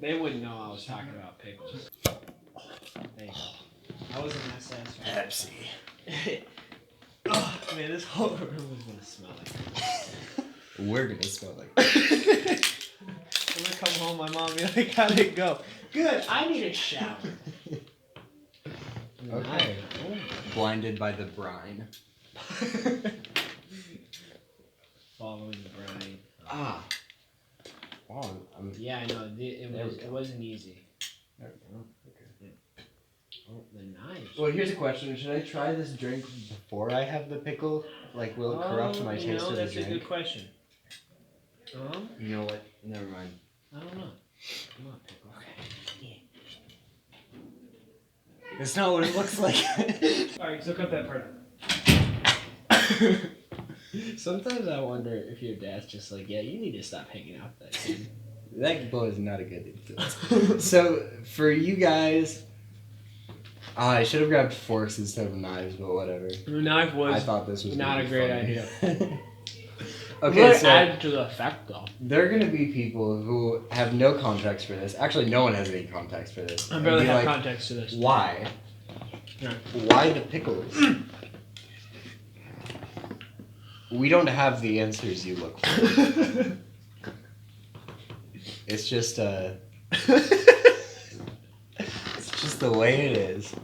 They wouldn't know I was talking about pickles. Hey, I wasn't that satisfied. Pepsi. Oh, man, this whole room is gonna smell like We're gonna smell like I'm gonna come home, my mom be like, how'd it go? Good, I need a shower. Okay. Blinded by the brine. Following the brine. Ah. Wow. Yeah, I know. It wasn't easy. There we go. Okay. Yeah. Oh, the knives. Well, here's a question. Should I try this drink before I have the pickle? Like, will it corrupt my taste of the that's drink? a good question. You know what? Never mind. I don't know. Come on, pickle. Okay. It's not what it looks like. Alright, so cut that part out. Sometimes I wonder if your dad's just like, yeah, you need to stop hanging out with that kid. That boy is not a good influence. So, for you guys, I should have grabbed forks instead of knives, but whatever. The knife was I thought this was not a great idea. Okay, so add to the effect though. There are going to be people who have no context for this. Actually, no one has any context for this. I barely have context to this. Why? Yeah. Why the pickles? We don't have the answers you look for. It's just it's just the way it is.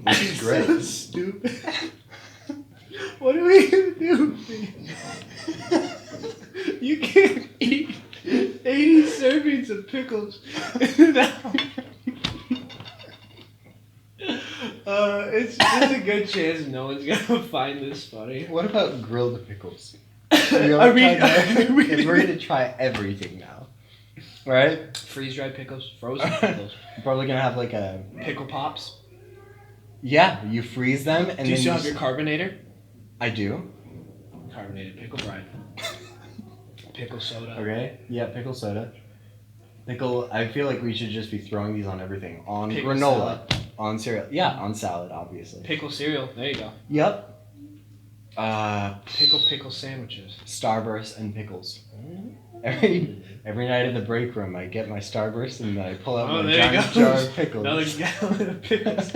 This is great. So stupid. What are we gonna do? You can't eat 80 servings of pickles. There's a good chance no one's gonna find this funny. What about grilled pickles? We're gonna try everything now, right? Freeze-dried pickles, frozen pickles, We're probably gonna have like a pickle pops. Yeah, you freeze them and Do you then still have your carbonator? I do. Carbonated pickle brine. Pickle soda. Okay. Yeah, pickle soda. Pickle. I feel like we should just be throwing these on everything. On Pickle granola. salad. On cereal. Yeah, on salad, obviously. Pickle cereal. There you go. Yep. Pickle sandwiches. Starburst and pickles. Every night in the break room, I get my Starburst and I pull out my giant jar of pickles. Another gallon of pickles.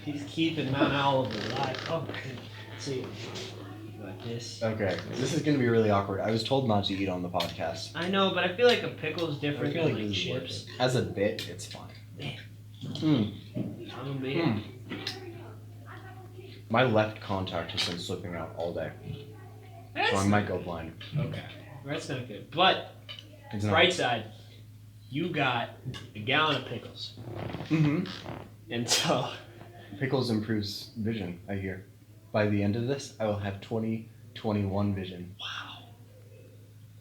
He's keeping Mount Olive alive. Oh, see, like this. Okay, this is gonna be really awkward. I was told not to eat on the podcast. I know, but I feel like a pickle is different than like chips. As a bit, it's fine. My left contact has been slipping out all day, so I might go blind. Okay, that's not good. But bright side, you got a gallon of pickles. And so pickles improves vision, I hear. By the end of this, I will have 20/21 vision. Wow,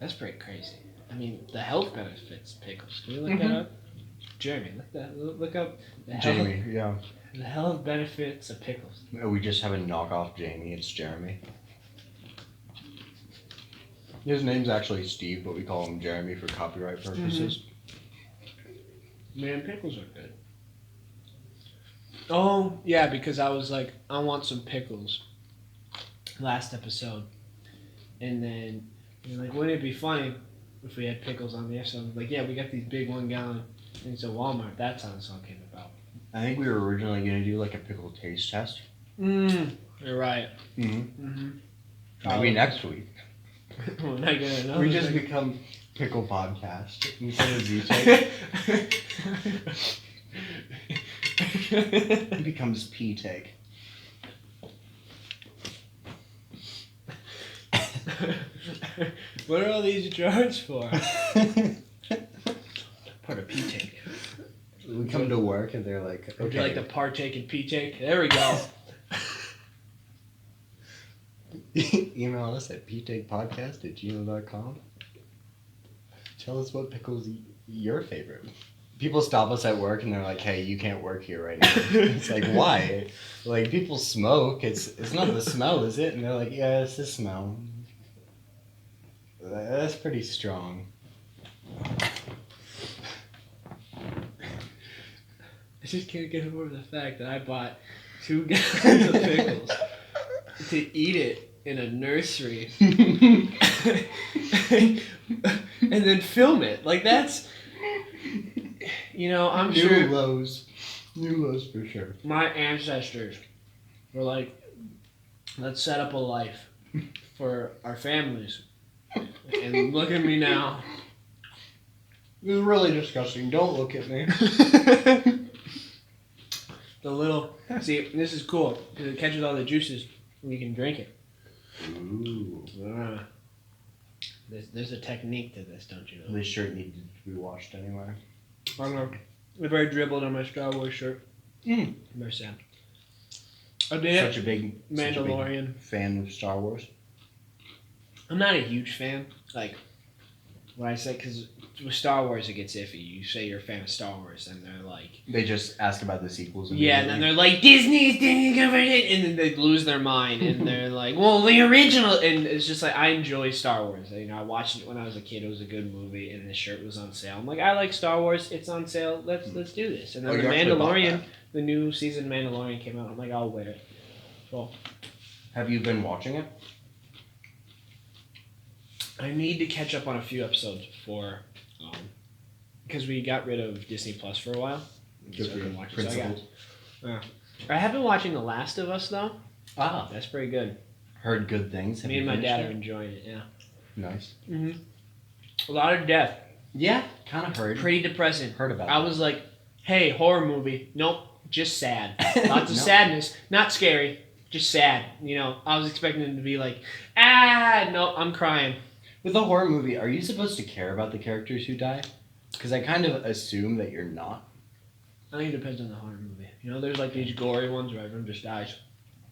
that's pretty crazy. I mean, the health benefits pickles. Can you look that up? Jeremy, look up the health benefits of pickles. We just have a knockoff Jamie. It's Jeremy. His name's actually Steve, but we call him Jeremy for copyright purposes. Man, pickles are good. Oh, yeah, because I was like, I want some pickles last episode. And then you're like, wouldn't it be funny if we had pickles on the episode? I was like, yeah, we got these big 1 gallon things at Walmart. That's how the song came about. I think we were originally going to do like a pickle taste test. You're right. Maybe next week. We're not gonna know. We just become Pickle Podcast instead of Ztake. It becomes P-Take. What are all these jars for? Put a P-Take. We come to work and they're like, okay. Would you like to partake in P-Take? There we go. Email us at ptakepodcast@gmail.com. Tell us what pickles your favorite. People stop us at work and they're like, hey, you can't work here right now. It's like, why? Like, people smoke. It's not the smell, is it? And they're like, yeah, it's the smell. That's pretty strong. I just can't get over the fact that I bought 2 gallons of pickles to eat it in a nursery and then film it. Like, that's, I'm sure New lows for sure. my ancestors were like, let's set up a life for our families. And look at me now. This is really disgusting. Don't look at me. See, this is cool because it catches all the juices and you can drink it. Ooh. There's a technique to this, don't you know? This shirt needed to be washed anyway. I don't know. If I dribbled on my Star Wars shirt. Very sad. I did Such a big Mandalorian fan of Star Wars. I'm not a huge fan. Like, when I say, because with Star Wars it gets iffy. You say you're a fan of Star Wars, and they're like, They just ask about the sequels. yeah, and then they're like, Disney's covered it, and then they lose their mind, and they're like, well, the original, and it's just like, I enjoy Star Wars. I watched it when I was a kid. It was a good movie, and the shirt was on sale. I'm like, I like Star Wars. It's on sale. Let's do this. And then the Mandalorian, the new season Mandalorian came out. I'm like, I'll wear it. So, have you been watching it? I need to catch up on a few episodes before, because we got rid of Disney Plus for a while. Good for your principles. I have been watching The Last of Us though. Ah, That's pretty good. heard good things. Me and my dad are enjoying it. Yeah. Nice. Mhm. A lot of death. Yeah, kind of heard. Pretty depressing. Heard about. I was like, hey, horror movie. Nope, just sad. Lots of No. sadness. Not scary. Just sad. I was expecting it to be like, no, I'm crying. With a horror movie, are you supposed to care about the characters who die? Because I kind of assume that you're not. I think it depends on the horror movie. There's like these gory ones where everyone just dies.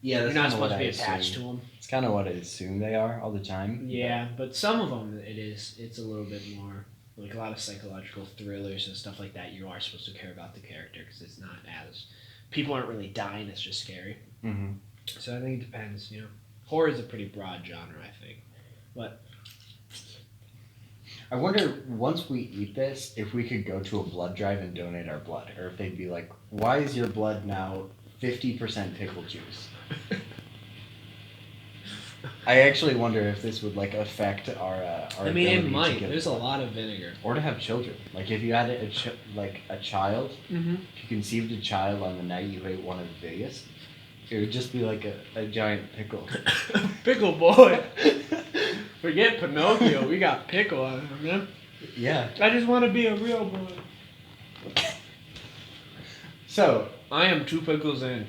Yeah, You're not supposed to be attached to them. It's kind of what I assume they are all the time. Yeah, but some of them it's a little bit more, like a lot of psychological thrillers and stuff like that. You are supposed to care about the character because it's not as, people aren't really dying. It's just scary. Mm-hmm. So I think it depends. Horror is a pretty broad genre, I think. But I wonder, once we eat this, if we could go to a blood drive and donate our blood, or if they'd be like, "Why is your blood now 50% pickle juice?" I actually wonder if this would affect our. I mean, it might. There's a lot of vinegar. Or to have children. Like if you had a child, Mm-hmm. if you conceived a child on the night you ate one of Vegas, it would just be like a giant pickle. Pickle boy. Forget Pinocchio. We got pickle on him, man. Yeah. I just want to be a real boy. So I am 2 pickles in,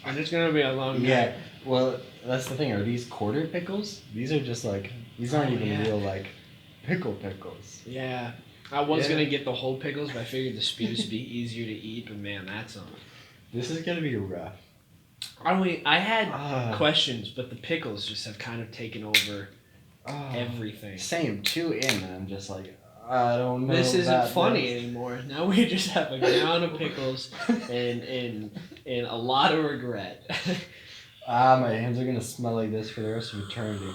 and it's gonna be a long day. Yeah. Well, that's the thing. Are these quarter pickles? These are just these aren't even real pickles. Yeah. I was gonna get the whole pickles, but I figured the spears would be easier to eat. But man, This is gonna be rough. I had questions, but the pickles just have kind of taken over everything. Same, 2 in, and I'm just like, I don't know. This isn't funny anymore. Now we just have a gallon of pickles and a lot of regret. My hands are gonna smell like this for the rest of eternity.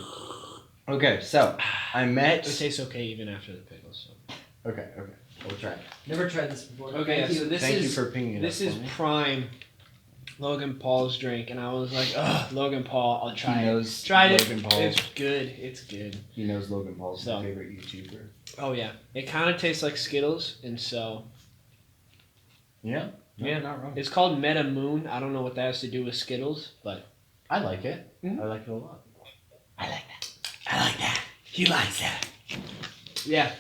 Okay, so I met. It tastes okay even after the pickles. So. Okay, we'll try it. Never tried this before. Okay, Thank so you. this Thank is you for pinging it. This up is for me. prime Logan Paul's drink, and I was like, ugh, Logan Paul, I'll try He it. knows Tried Logan it. Paul. It's good. It's good. He knows Logan Paul's my favorite YouTuber. Oh yeah, it kind of tastes like Skittles, and so Yeah. No, yeah, not wrong. it's called Meta Moon. I don't know what that has to do with Skittles, but I like it. Mhm. I like it a lot. I like that. He likes that. Yeah.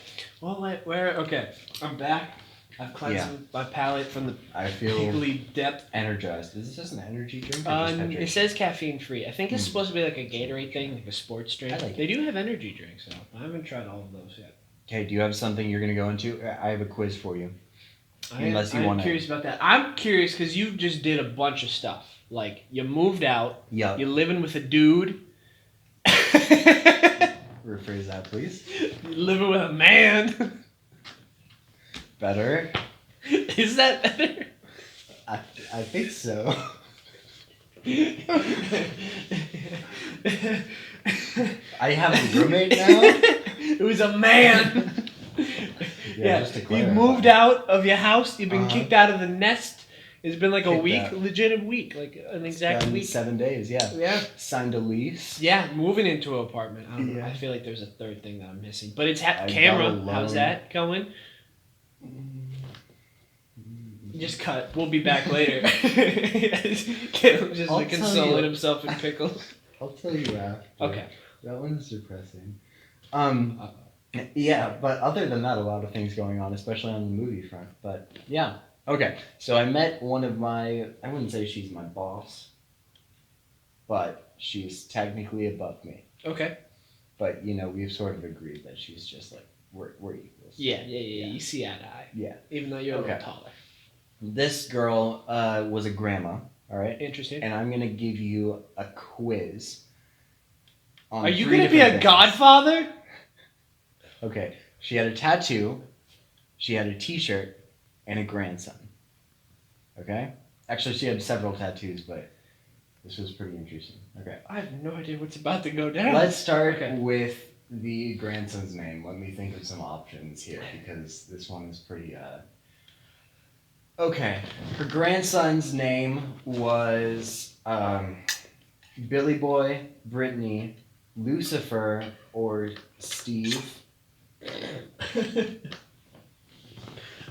Well, okay, I'm back. I've cleansed my palate from the I feel piggly depth. energized. Is this just an energy drink? Or just hydration? It says caffeine free. I think it's supposed to be like a Gatorade thing, like a sports drink. I like They do have energy drinks, though. I haven't tried all of those yet. Okay, do you have something you're going to go into? I have a quiz for you. Unless you I'm wanna- curious about that. I'm curious because you just did a bunch of stuff. Like, you moved out. Yeah. You're living with a dude. Rephrase that, please. You're living with a man. Better? Is that better? I think so. I have a roommate now. It was a man. Yeah, just to you clarify. moved out of your house. You've been kicked out of the nest. It's been like a Kicked week, out. legit week, like an exact Been week. 7 days, yeah. Yeah. Signed a lease. Yeah, moving into an apartment. I don't know. Yeah. I feel like there's a third thing that I'm missing. But it's I got a camera. loan. How's that going? Just cut. We'll be back later. Caleb just I'll like tell consoling you. himself in pickles. I'll tell you after. Okay. That one's depressing. Yeah, but other than that, a lot of things going on, especially on the movie front. But yeah. Okay, so I met one of I wouldn't say she's my boss, but she's technically above me. Okay. But, you know, we've sort of agreed that she's just like, we're equals. Yeah. You see eye to eye. Yeah. Even though you're a Okay. little taller. This girl was a grandma, all right? Interesting. And I'm going to give you a quiz. On Are you 3 going to be different a things. godfather? Okay. She had a tattoo, she had a t-shirt, and a grandson. Okay? Actually, she had several tattoos, but this was pretty interesting. Okay. I have no idea what's about to go down. Let's start Okay. with the grandson's name. Let me think of some options here, because this one is pretty, Okay. Her grandson's name was, Billy Boy, Brittany, Lucifer, or Steve.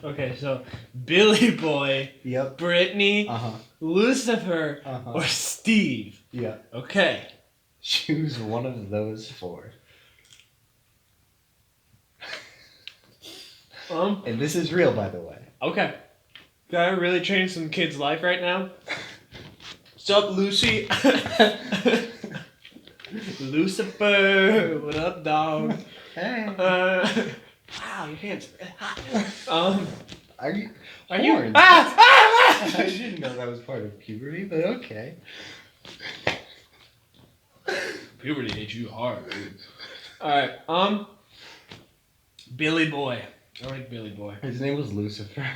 Okay, so Billy Boy, Yep. Brittany, Uh-huh. Lucifer, Uh-huh. or Steve. Yeah. Okay. Choose one of those 4. And this is real, by the way. Okay. Can I really change some kid's life right now? Sup, Lucy? Lucifer, what up, dog? Hey. Wow, your hands are hot. Are you? Are you? Horns. Ah! I didn't know that was part of puberty, but okay. Puberty hit you hard, dude. Alright, Billy Boy. I like Billy Boy. His name was Lucifer.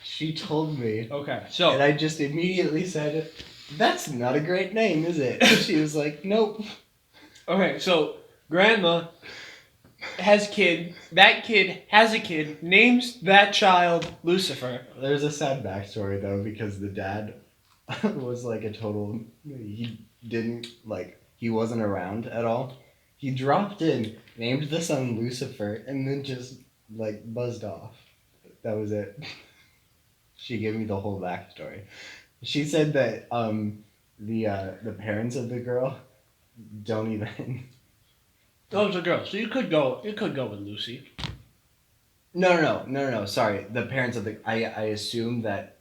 She told me, Okay, and so I just immediately said, "That's not a great name, is it?" And she was like, "Nope." grandma has a kid. That kid has a kid. Names that child Lucifer. There's a sad backstory though, because the dad was like a total. He wasn't around at all. He dropped in, named the son Lucifer, and then just like buzzed off. That was it. She gave me the whole backstory. She said that the parents of the girl don't even. Oh, it's a girl. So you could go with Lucy. No. Sorry, the parents of the. I assume that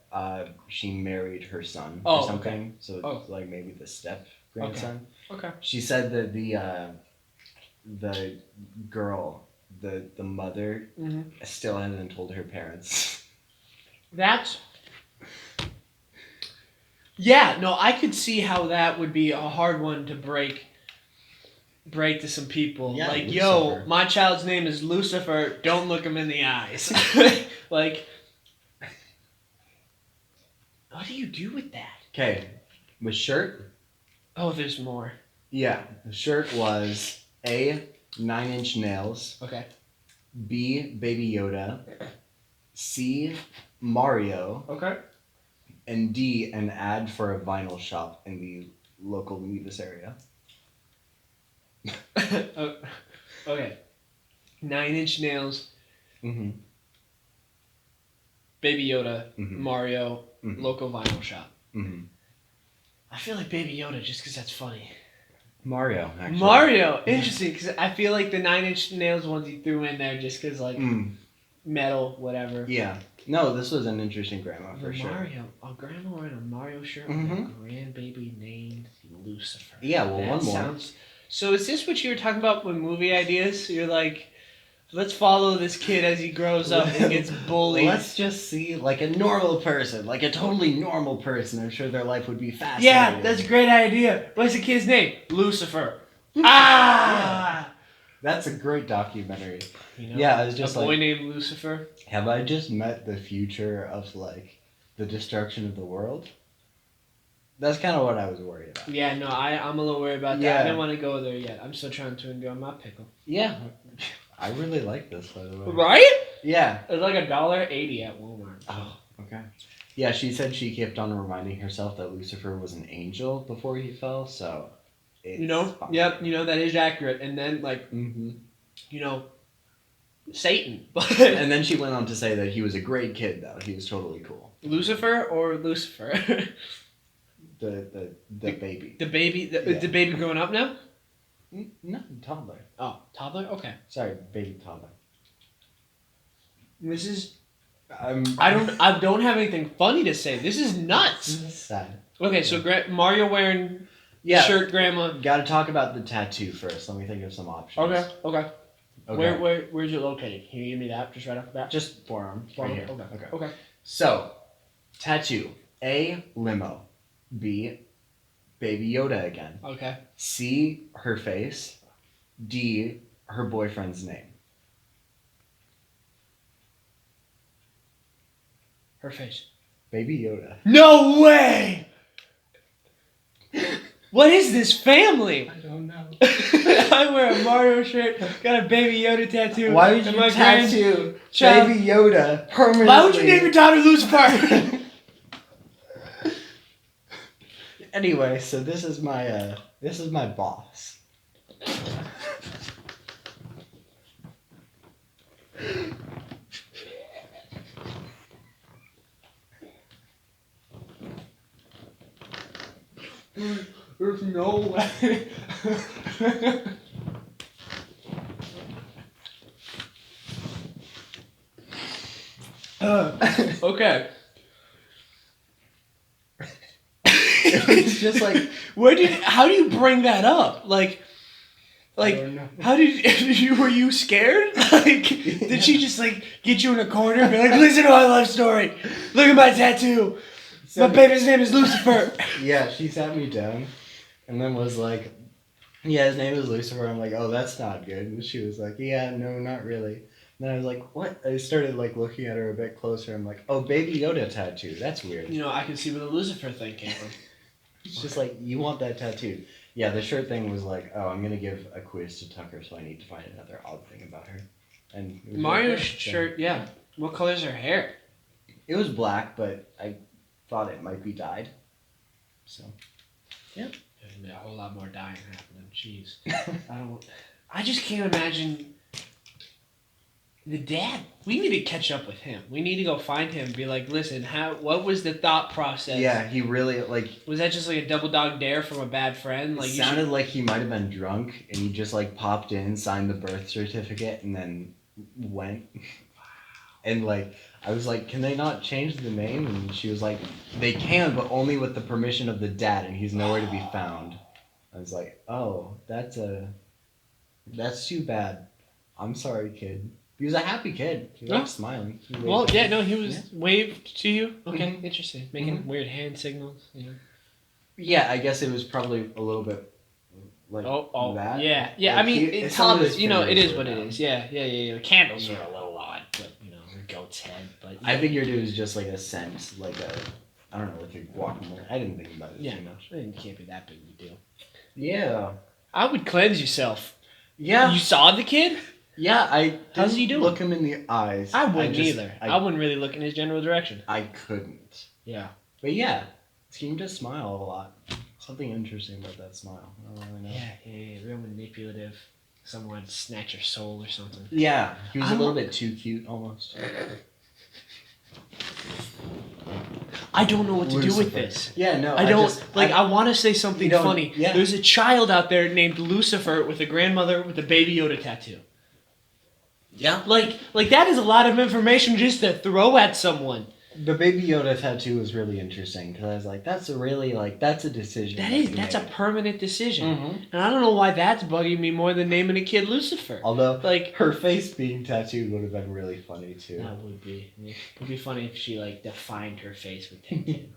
she married her son or Oh, something. okay. So it's like maybe the step grandson. Okay. She said that the girl, the mother, Mm-hmm. still hasn't told her parents. That's. Yeah, no, I could see how that would be a hard one to break to some people. Yeah, like, Lucifer. yo, my child's name is Lucifer. Don't look him in the eyes. Like, what do you do with that? Okay, with shirt. Oh, there's more. Yeah, the shirt was A, 9-inch nails. Okay. B, Baby Yoda. C, Mario. Okay. And D, an ad for a vinyl shop in the local Nevis area. Okay. 9-inch nails, Mm-hmm. Baby Yoda, Mhm. Mario, Mhm. local vinyl shop. Mm-hmm. I feel like Baby Yoda just because that's funny. Mario, actually. Mario, interesting, because I feel like the 9-inch nails ones he threw in there just because like metal, whatever. Yeah. No, this was an interesting grandma for The sure. Mario, a grandma wearing a Mario shirt with a grandbaby named Lucifer. Yeah, well, That one more. sounds. So is this what you were talking about with movie ideas? You're like, let's follow this kid as he grows up and gets bullied. Let's just see like a normal person, like a totally normal person. I'm sure their life would be fascinating. Yeah, that's a great idea. What's the kid's name? Lucifer. Ah! That's a great documentary. You know, Yeah, I was just a boy like, named Lucifer. have I just met the future of like the destruction of the world? That's kind of what I was worried about. Yeah, no, I'm a little worried about that. Yeah. I didn't want to go there yet. I'm still trying to enjoy my pickle. Yeah. I really like this, by the way. Right? Yeah. It's like $1.80 at Walmart. Oh, okay. Yeah, she said she kept on reminding herself that Lucifer was an angel before he fell, so it's fine. Yep, that is accurate. And then, like, Satan. And then she went on to say that he was a great kid, though. He was totally cool. Lucifer or Lucifer? The baby. The baby? The baby growing up now? No, toddler. Oh, toddler? Okay. Sorry, baby toddler. This is... I don't have anything funny to say. This is nuts. This is sad. Okay, so Mario wearing shirt, grandma. Gotta talk about the tattoo first. Let me think of some options. Okay. Where's it located? Can you give me that just right off the bat? Just forearm. Right here. Okay. So, tattoo. A, limo. B, Baby Yoda again. Okay. C, her face. D, her boyfriend's name. Her face. Baby Yoda. No way! What is this family? I don't know. I wear a Mario shirt, got a Baby Yoda tattoo. Why would you tattoo Baby Yoda permanently? Why would you name your daughter Lucifer? Anyway, so this is my boss. There's no way. Okay. It's just like, how do you bring that up? Like, I don't know. how were you scared? Like, did she just like get you in a corner and be like, listen to my life story. Look at my tattoo. My baby's name is Lucifer. Yeah, she sat me down and then was like, yeah, his name is Lucifer. I'm like, oh, that's not good. And she was like, yeah, no, not really. And then I was like, what? I started like looking at her a bit closer. I'm like, oh, Baby Yoda tattoo. That's weird. I can see where the Lucifer thing came from. It's just like, you want that tattooed. Yeah, the shirt thing was like, oh, I'm going to give a quiz to Tucker, so I need to find another odd thing about her. And it was Mario's like, shirt, yeah. What color's her hair? It was black, but I thought it might be dyed. So, yeah. There's a whole lot more dying happening. Jeez. I just can't imagine the dad. We need to catch up with him. We need to go find him and be like, listen, what was the thought process? Yeah, he really, like... Was that just like a double dog dare from a bad friend? Like, it sounded like he might have been drunk, and he just, like, popped in, signed the birth certificate, and then went. And, like, I was like, can they not change the name? And she was like, they can, but only with the permission of the dad, and he's nowhere to be found. I was like, oh, that's too bad. I'm sorry, kid. He was a happy kid. He was smiling. He waved to you. Okay, Mhm. interesting. Making weird hand signals. Yeah, I guess it was probably a little bit like that. Yeah. Like, I mean, it's Thomas. It is what it down. is. Yeah. The candles are a little odd, but a goat's head. But I figured it was just like a scent, like I don't know, like a guacamole. I didn't think about it too much. It can't be that big of a deal. Yeah. I would cleanse yourself. Yeah. You saw the kid? Yeah, How's he doing? Look him in the eyes. I wouldn't either. I wouldn't really look in his general direction. I couldn't. Yeah. But yeah, he seemed to smile a lot. Something interesting about that smile. I don't really know. Yeah. Real manipulative. Someone snatch your soul or something. Yeah, he was a little bit too cute, almost. I don't know what to do with this. Yeah, no. I want to say something funny. Yeah. There's a child out there named Lucifer with a grandmother with a Baby Yoda tattoo. Yeah. Like that is a lot of information just to throw at someone. The Baby Yoda tattoo was really interesting because I was like, that's a decision. That's a permanent decision. Mm-hmm. And I don't know why that's bugging me more than naming a kid Lucifer. Although, her face being tattooed would have been really funny too. That would be. It would be funny if she defined her face with tattoo.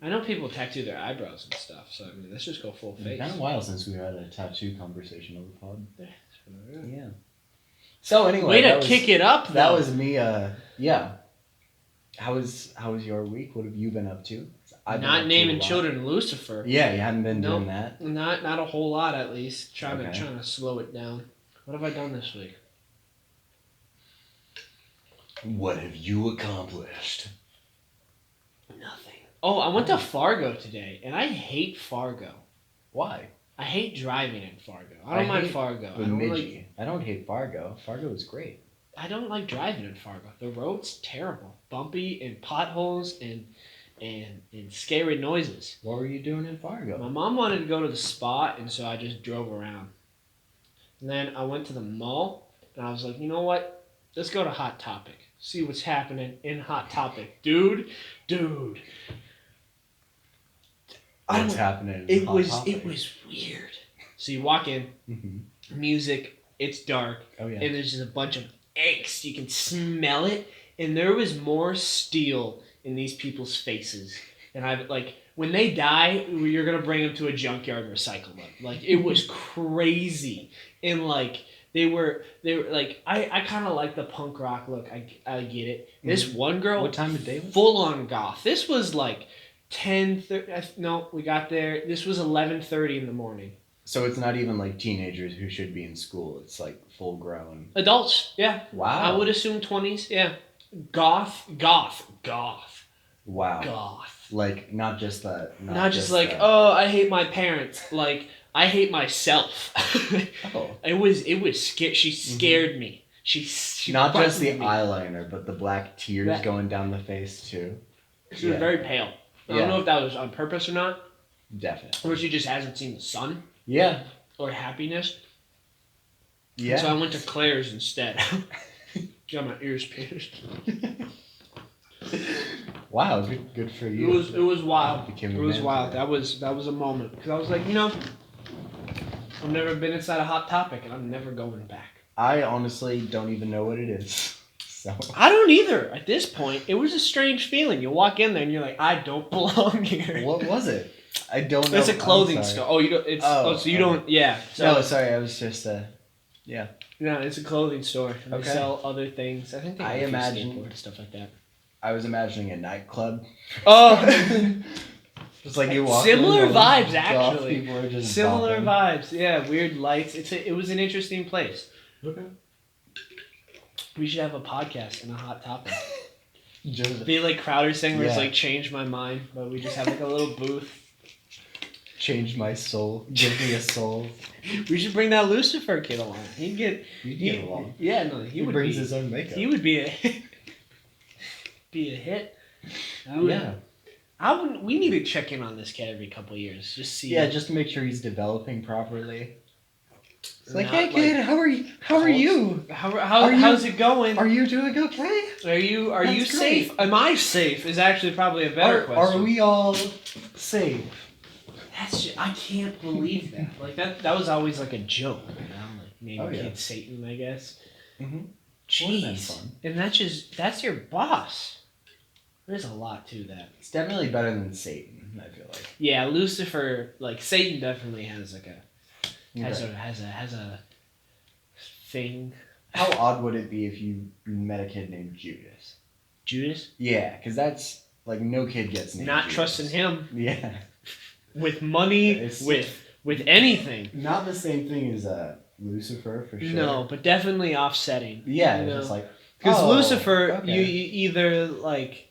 I know people tattoo their eyebrows and stuff, so I mean, let's just go full face. It's been a while since we had a tattoo conversation on the pod. Yeah. So anyway, way to kick it up. That was me. Yeah. How was your week? What have you been up to? I've been Not up to naming a lot. children Lucifer. Yeah, you haven't been Nope. doing that. Not a whole lot, at least. Trying Okay. to slow it down. What have I done this week? What have you accomplished? Nothing. Oh, I went to Fargo today, and I hate Fargo. Why? I hate driving in Fargo. I don't mind Fargo. Bemidji. I don't hate Fargo. Fargo is great. I don't like driving in Fargo. The road's terrible, bumpy, and potholes and scary noises. What were you doing in Fargo? My mom wanted to go to the spa, and so I just drove around. And then I went to the mall, and I was like, you know what? Let's go to Hot Topic. See what's happening in Hot Topic. Dude. What's happening? It was weird. So you walk in, Mm-hmm. music, it's dark, Oh yeah. and there's just a bunch of angst. You can smell it, and there was more steel in these people's faces. And I like when they die, you're gonna bring them to a junkyard and recycle them. Like it was crazy, and like they were like I kind of like the punk rock look. I get it. This one girl, What time of day was it? full on goth. This was like 10:30. No, we got there. This was 11:30 in the morning. So it's not even like teenagers who should be in school. It's like full grown. Adults, yeah. Wow. I would assume 20s, yeah. Goth. Wow. Like not just that. Not just like, oh, I hate my parents. Like I hate myself. Oh. It was scared. She scared me. She Not just the frightened me. eyeliner, but the black tears That- going down the face too. She was very pale. I Yeah. don't know if that was on purpose or not, Definitely. or she just hasn't seen the sun Yeah. or happiness. Yeah. So I went to Claire's instead. Got my ears pierced. Wow. Good for you. It was wild. Became a It was man wild. today. That was a moment because I was like, you know, I've never been inside a Hot Topic, and I'm never going back. I honestly don't even know what it is. So. I don't either. At this point, it was a strange feeling. You walk in there and you're like, I don't belong here. What was it? I don't know. It's a clothing I'm sorry. store. Oh, you don't. It's Oh, so you okay. don't. Yeah. So No, sorry. I was just yeah. no, it's a clothing store. They Okay. sell other things. I think they I have a few imagine- skateboard and stuff like that. I was imagining a nightclub. Oh, Just like you walk Similar in, all these vibes, goth actually. People are just similar bopping. vibes. Yeah, weird lights. It was an interesting place. Okay. We should have a podcast and a Hot Topic. Just Be like Crowder saying, where it's Yeah. like change my mind, but we just have like a little booth. change my soul. Give me a soul. We should bring that Lucifer kid along. He'd get. You get along. Yeah, no, he would brings be. his own makeup. He would be a hit. Yeah. We need to check in on this kid every couple of years. Just see. Yeah, just to make sure he's developing properly. It's like, Not hey kid, how are you? How are you? How's it going? Are you doing okay? Are you That's safe? great. Am I safe? Is actually probably a better question. Are we all safe? I can't believe that. Like that was always like a joke, you know, like naming Oh, yeah. kids Satan, I guess. Mm-hmm. Jeez. fun. And that's your boss. There's a lot to that. It's definitely better than Satan, I feel like. Yeah, Lucifer, like Satan definitely has like has Okay. a thing. How odd would it be if you met a kid named Judas? Judas? Yeah, because that's like no kid gets named Not Judas. trusting him Yeah. with money, It's- with anything. Not the same thing as Lucifer for sure. No, but definitely offsetting. Yeah, you it's know? just like Because oh, Lucifer, okay. you either like,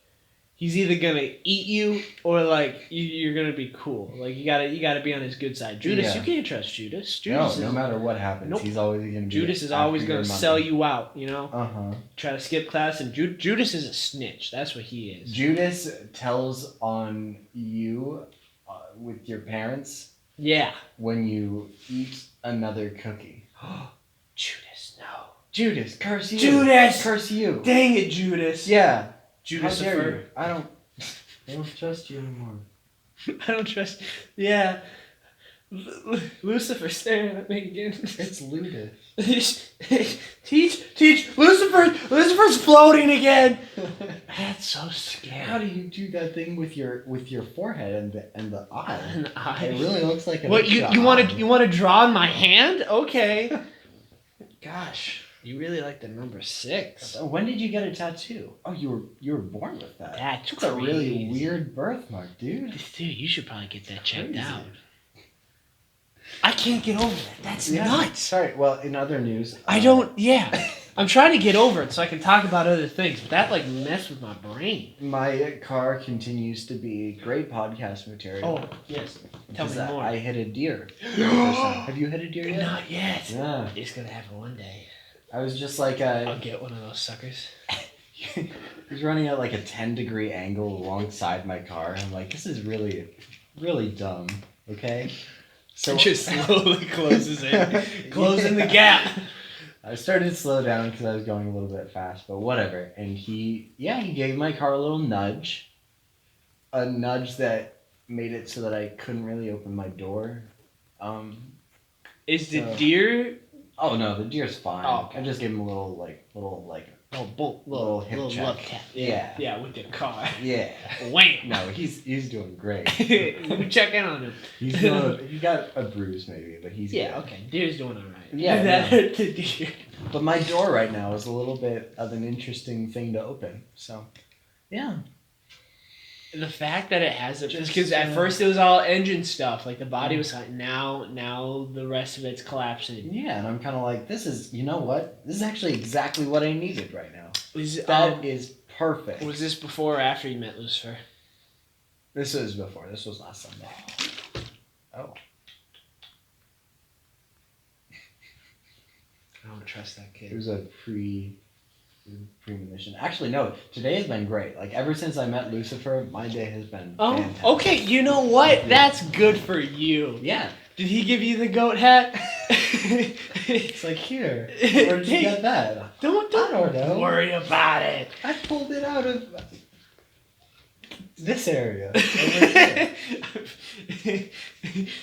he's either gonna eat you or like you're gonna be cool. Like you gotta be on his good side. Judas, Yeah. you can't trust Judas. No, Judas no is, matter what happens, Nope. he's always gonna be. Judas is after always your gonna money. sell you out. You know, Uh-huh. try to skip class, and Judas is a snitch. That's what he is. Judas tells on you with your parents Yeah. when you eat another cookie. Judas, no. Judas, curse you. Judas! Curse you. Dang it, Judas. Yeah. Judas. How dare you? I don't trust you anymore. I don't trust. Yeah. Lucifer staring at me again. It's Ludus. Teach Lucifer's floating again. That's so scary. How do you do that thing with your forehead and the eye? An eye. It really looks like an What extra you eye. want to draw on my hand? Okay. Gosh. You really like the number 6. When did you get a tattoo? Oh, you were born with that. That's a really crazy. weird birthmark, dude. Dude, you should probably get that checked Crazy. out. I can't get over that. That's nuts. Sorry. Well, in other news, I don't. Yeah, I'm trying to get over it so I can talk about other things, but that like messed with my brain. My car continues to be great podcast material. Oh yes, tell me Because more. I hit a deer. For the first time. Have you hit a deer yet? Not yet. Yeah. It's gonna happen one day. I was just like I'll get one of those suckers. He's running at like a 10-degree angle alongside my car. I'm like, this is really, really dumb. Okay. So just slowly closes in, closing the gap. I started to slow down because I was going a little bit fast, but whatever. And he gave my car a little nudge. A nudge that made it so that I couldn't really open my door. Is the deer? Oh no, the deer's fine. Oh, okay. I just gave him a little hip check. Love tap. Yeah. Yeah, with the car. Yeah. Wham. No, he's doing great. We check in on him. He got a bruise maybe, but he's good. Okay. Deer's doing all right. Yeah, That no. hurt the deer. But my door right now is a little bit of an interesting thing to open. So, yeah. The fact that it has Just, because at first it was all engine stuff, like the body was like now the rest of it's collapsing. Yeah, and I'm kind of like, this is, you know what? This is actually exactly what I needed right now. That is perfect. was this before or after you met Lucifer? This was before. This was last Sunday. Oh. I don't trust that kid. It was a premonition. Actually, no. Today has been great. Like, ever since I met Lucifer, my day has been fantastic. Okay. You know what? That's good for you. Yeah. Did he give you the goat hat? It's like, here. Where did you get that? Don't I don't know. worry about it. I pulled it out of this area. Over here.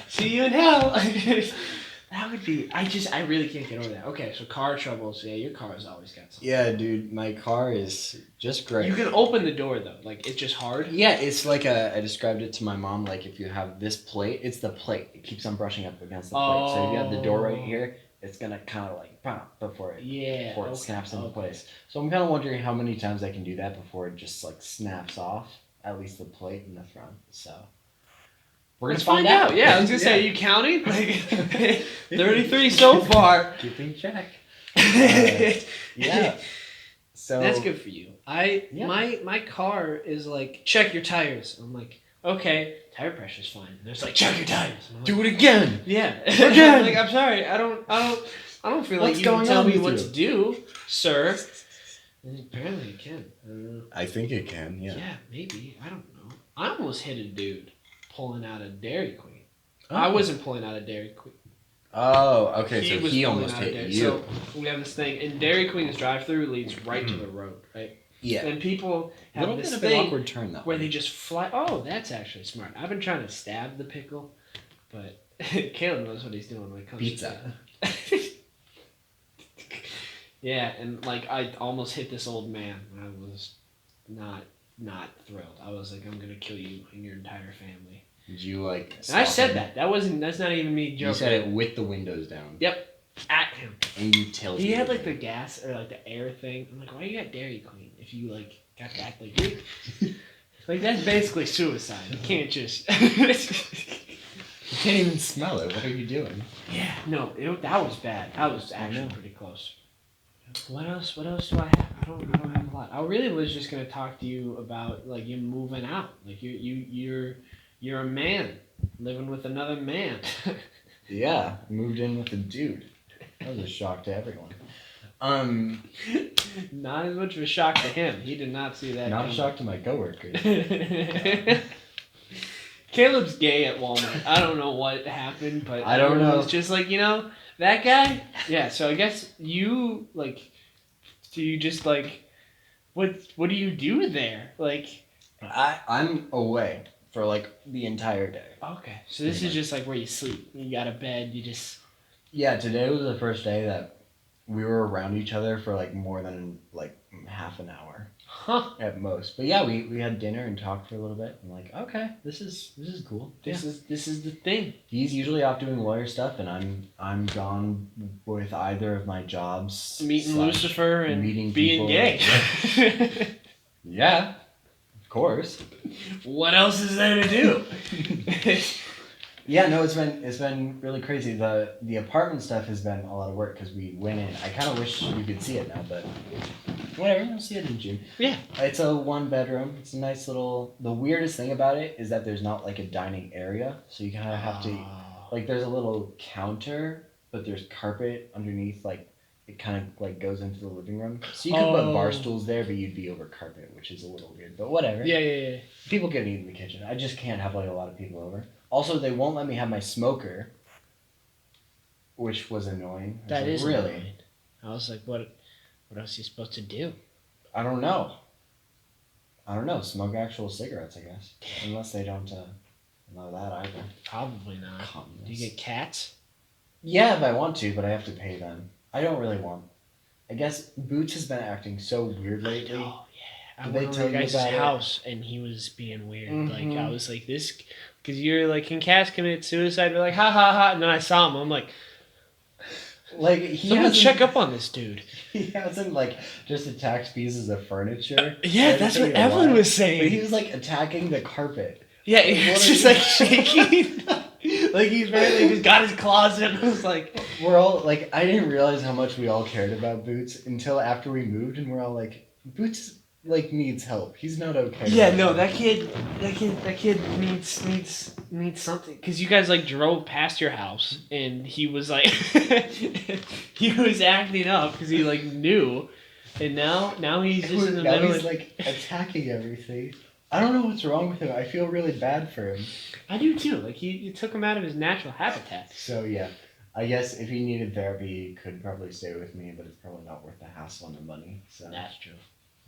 See you in hell. That would be. I really can't get over that. Okay, so car troubles. Yeah, your car has always got something. Yeah, dude, my car is just great. You can open the door though. Like it's just hard. Yeah, it's like I described it to my mom. Like if you have this plate, it's the plate. It keeps on brushing up against the plate. So if you have the door right here, it's gonna kind of like pop before it snaps into place. So I'm kind of wondering how many times I can do that before it just like snaps off. At least the plate in the front. So. We're Let's gonna find out. Yeah, I was gonna say, are you counting? Like 33 so far. Keeping check. Yeah. So that's good for you. My car is like, check your tires. I'm like, okay, tire pressure's fine. And there's like, check your tires. I'm like, do it again. Yeah. Again. Like, I'm sorry, I don't feel like What's you can going tell on me with what you? to do, sir. And apparently it can. I don't know. I think it can. Yeah. Yeah, maybe. I don't know. I almost hit a dude pulling out a Dairy Queen. Oh. I wasn't pulling out a Dairy Queen. Oh, okay. So was he pulling almost out a hit Dairy- you. So we have this thing, and Dairy Queen's drive-through leads right to the road, right? Yeah. And people A have little this bit of an thing awkward turn though. where they just fly. Oh, that's actually smart. I've been trying to stab the pickle, but Caleb knows what he's doing when it comes Pizza. to Yeah, and like I almost hit this old man. I was not thrilled. I was like, I'm gonna kill you and your entire family. Did you like? And I said him? that. That's not even me joking. You said it with the windows down. Yep. At him. And you tilted. He had like the gas or like the air thing. I'm like, why you got Dairy Queen if you like got that like like that's basically suicide. You can't just You can't even smell it. What are you doing? Yeah, no, that was bad. That was actually pretty close. What else do I have? I don't have a lot. I really was just gonna talk to you about like you moving out. Like you're a man living with another man. Yeah, moved in with a dude. That was a shock to everyone. Not as much of a shock to him. He did not see that. Not coming. a shock to my coworkers. Caleb's gay at Walmart. I don't know what happened, but I don't know. It's just like, that guy. Yeah, so I guess you like do you just like what do you do there? Like I'm away for like the entire day. okay. So this is just like where you sleep. You got a bed, you just Yeah, today was the first day that we were around each other for like more than like half an hour. Huh. at most. But yeah, we had dinner and talked for a little bit. I'm like, okay, this is cool. This is the thing. He's usually off doing lawyer stuff, and I'm gone with either of my jobs. Meeting Lucifer and meeting being people. gay. Yeah, of course. What else is there to do? Yeah, no, it's been really crazy. The apartment stuff has been a lot of work because we went in. I kind of wish you could see it now, but whatever. You'll see it in June. Yeah. It's a 1-bedroom. It's a nice little. The weirdest thing about it is that there's not like a dining area, so you kind of have to like. There's a little counter, but there's carpet underneath. Like it kind of like goes into the living room, so you could put bar stools there, but you'd be over carpet, which is a little weird. But whatever. Yeah. People can eat in the kitchen. I just can't have like a lot of people over. Also, they won't let me have my smoker, which was annoying. That is really annoying. I was like, what else are you supposed to do? I don't know. Smoke actual cigarettes, I guess. Unless they don't allow that either. Probably not. Communist. Do you get cats? Yeah, if I want to, but I have to pay them. I don't really want. I guess Boots has been acting so weird lately. Oh yeah. I Did went they over tell your you guys' about it? house and he was being weird. Mhm. Like I was like this, because you're like, can cats commit suicide? We're like, ha ha ha. And then I saw him. I'm like, Like he someone hasn't, check up on this dude. He hasn't like just attacked pieces of furniture. Yeah, that's what Evelyn was saying. But he was like attacking the carpet. Yeah, it's just like shaking. Like he's barely just got his claws in. I was like, We're all like, I didn't realize how much we all cared about Boots until after we moved, and we're all like, Boots like needs help. He's not okay. yeah, no, that kid needs something. Cause you guys like drove past your house and he was like, he was acting up because he like knew, and now he's just in the now middle. he's like attacking everything. I don't know what's wrong with him. I feel really bad for him. I do too. Like you took him out of his natural habitat. So yeah, I guess if he needed therapy, he could probably stay with me, but it's probably not worth the hassle and the money. So That's true.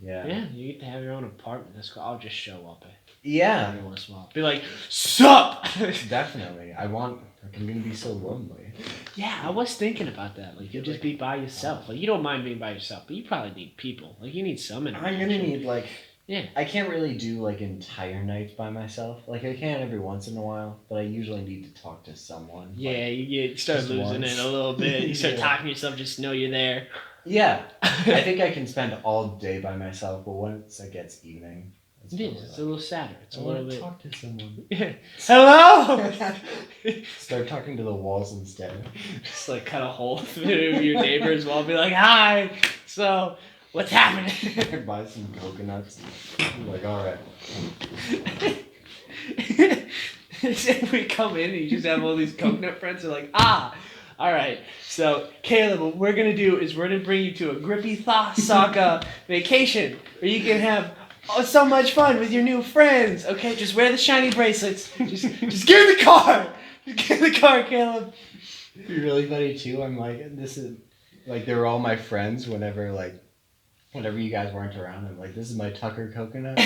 yeah. Yeah, you get to have your own apartment. That's cool. I'll just show up Yeah. every once in a while. Be like, sup? Definitely. I'm gonna be so lonely. Yeah, I was thinking about that. Like you'll just be by yourself. Like you don't mind being by yourself, but you probably need people. Like you need some I'm gonna need like. Yeah. I can't really do like entire nights by myself. Like I can every once in a while, but I usually need to talk to someone. Yeah, Like, you start just losing once. it a little bit. You start Yeah. talking to yourself, just know you're there. yeah. I think I can spend all day by myself, but once it gets evening, It is. It's a little sadder. It's a little bit. talk to someone. Yeah. Hello. Start talking to the walls instead. Just like cut a hole through your neighbor's wall. Be like, hi. So, what's happening? Buy some coconuts. I'm like, all right. We come in and you just have all these coconut friends. They're like, all right. So, Caleb, what we're going to do is we're going to bring you to a Grippy Thought vacation where you can have so much fun with your new friends. Okay, just wear the shiny bracelets. Just get in the car. Just get in the car, Caleb. It'd be really funny too. I'm like, this is like they were all my friends whenever you guys weren't around. I'm like, this is my Tucker coconut.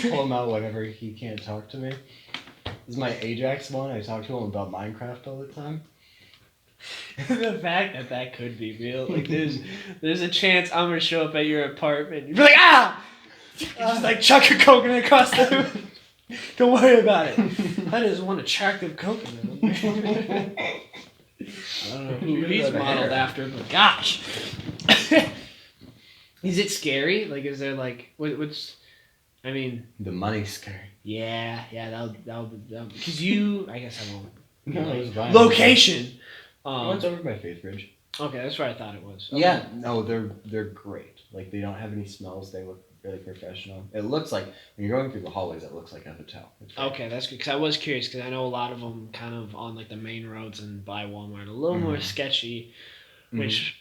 Pull him out whenever he can't talk to me. This is my Ajax one. I talk to him about Minecraft all the time. The fact that could be real, like there's a chance I'm gonna show up at your apartment. You'd be like, just like chuck a coconut across the room. Don't worry about it. That is one attractive coconut. I don't know who he's modeled after, but gosh. Is it scary? Like, is there like what's? I mean, The money's scary. yeah, that'll because you. I guess I won't. No, it was fine. Location. One's over by Faith Bridge. Okay, that's where I thought it was. Okay. Yeah, no, they're great. Like they don't have any smells. They look really professional. It looks like when you're going through the hallways, it looks like a hotel. It's great. Okay, that's good. Because I was curious, because I know a lot of them kind of on like the main roads and by Walmart, a little more sketchy, which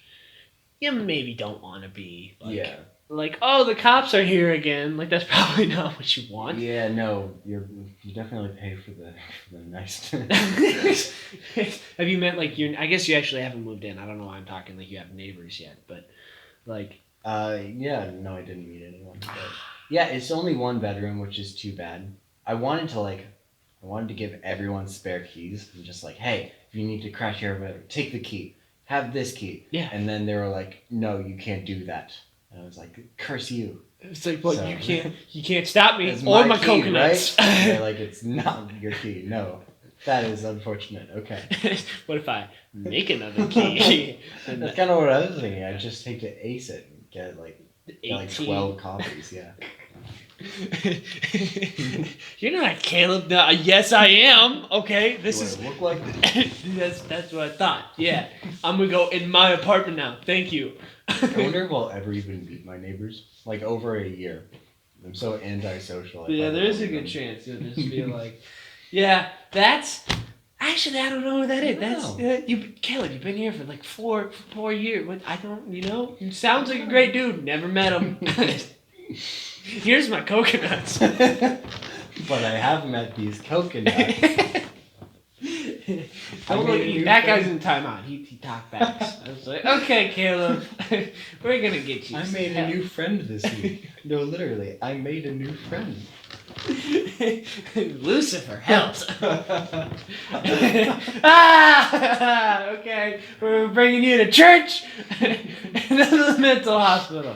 you maybe don't want to be. Like, Yeah. Like, oh, the cops are here again. Like that's probably not what you want. Yeah, no, you definitely pay for the nice. Have you met like your? I guess you actually haven't moved in. I don't know why I'm talking like you have neighbors yet, but like. Yeah, no, I didn't meet anyone. But yeah, it's only 1 bedroom, which is too bad. I wanted to give everyone spare keys and just like, hey, if you need to crash your bedroom, take the key, have this key. Yeah. And then they were like, no, you can't do that. And I was like, curse you. It's like, well, So- you can't stop me It's or my key, coconuts. Right? They're like, it's not your key. No. That is unfortunate. Okay. What if I make another key? And That's kind of what I was thinking. I just take to Ace it and get like 18. 12 copies. Yeah. You're not Caleb. No, yes, I am. Okay, this Do is. I look like this? That's what I thought. Yeah, I'm gonna go in my apartment now. Thank you. I wonder if I'll ever even meet my neighbors. Like over a year. I'm so antisocial. Yeah, there is a good chance you'll just be like, yeah, that's. Actually, I don't know who that is. That's you, Caleb. You've been here for like four years. What I don't, you sounds like a great dude. Never met him. Here's my coconuts. But I have met these coconuts. That guy's in timeout. He talked back. I was like, okay, Caleb, we're gonna get you. I made a new friend this week. No, literally, I made a new friend. Lucifer helps. Okay, we're bringing you to church and then the mental hospital.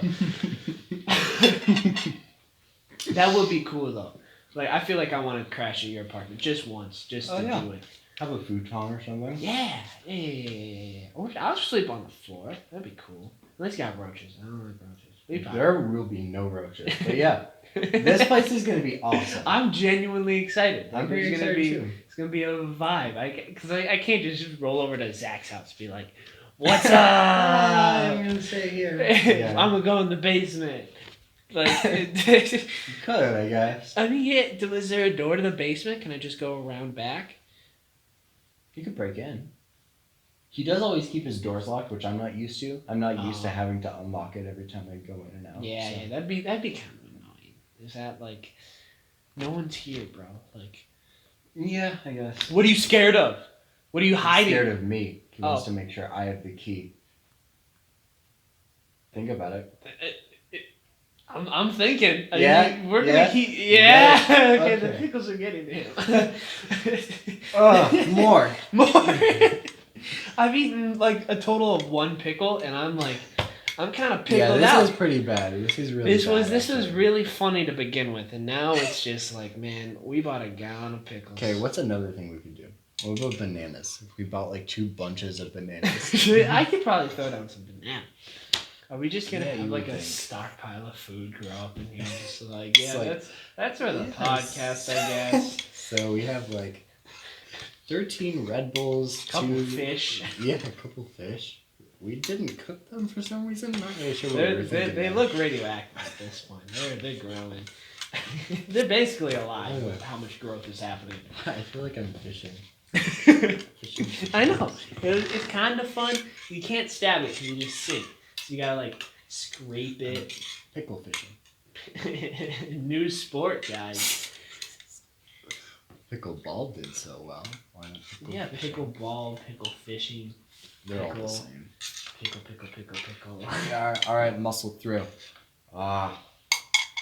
That would be cool though. Like, I feel like I want to crash at your apartment just once, just to do it. Have a futon or something. Yeah. Or I'll sleep on the floor. That'd be cool. Unless you got roaches. I don't like roaches. There will be no roaches. But yeah, this place is gonna be awesome. I'm genuinely excited. I'm pretty excited too. It's gonna be a vibe. Because I can't just roll over to Zach's house and be like, "What's up?" I'm gonna stay here. Yeah. I'm gonna go in the basement. Like, You could, I guess. I mean, yeah. Was there a door to the basement? Can I just go around back? You could break in. He does always keep his doors locked, which I'm not used to. I'm not used to having to unlock it every time I go in and out. Yeah, so. yeah, that'd be kind of annoying. Is that like, no one's here, bro? Like, Yeah, I guess. what are you scared of? What are you hiding? He's scared of me. He wants Oh. to make sure I have the key. Think about it. I'm thinking. Yeah? We're gonna Yeah? keep. Yeah. Yeah. Okay, the Okay. pickles are getting to him. More. More. I've eaten like a total of one pickle, and I'm kind of pickled Yeah, out. this was pretty bad. This is really This bad, was actually. really funny to begin with, and now it's just like, man, we bought a gallon of pickles. Okay, what's another thing we could do? What about bananas? If we bought like 2 bunches of bananas. I could probably throw down some bananas. Are we just gonna Yeah, have you like would a think. stockpile of food grow up in here? Just like, yeah, It's like- that's for the Yes. podcast, I guess. So we have like 13 Red Bulls, Couple 2 fish. Yeah, a couple fish. We didn't cook them for some reason. Not really sure what we were They thinking. look radioactive at this point. They're growing. They're basically alive with how much growth is happening. I feel like I'm fishing. I know. It's kind of fun. You can't stab it because you just sit. So you gotta like scrape it. Pickle fishing. New sport, guys. Pickleball did so well. Why not Yeah, fishing? pickleball, pickle fishing, They're all the pickle. same. pickle. All right, muscle through. I'm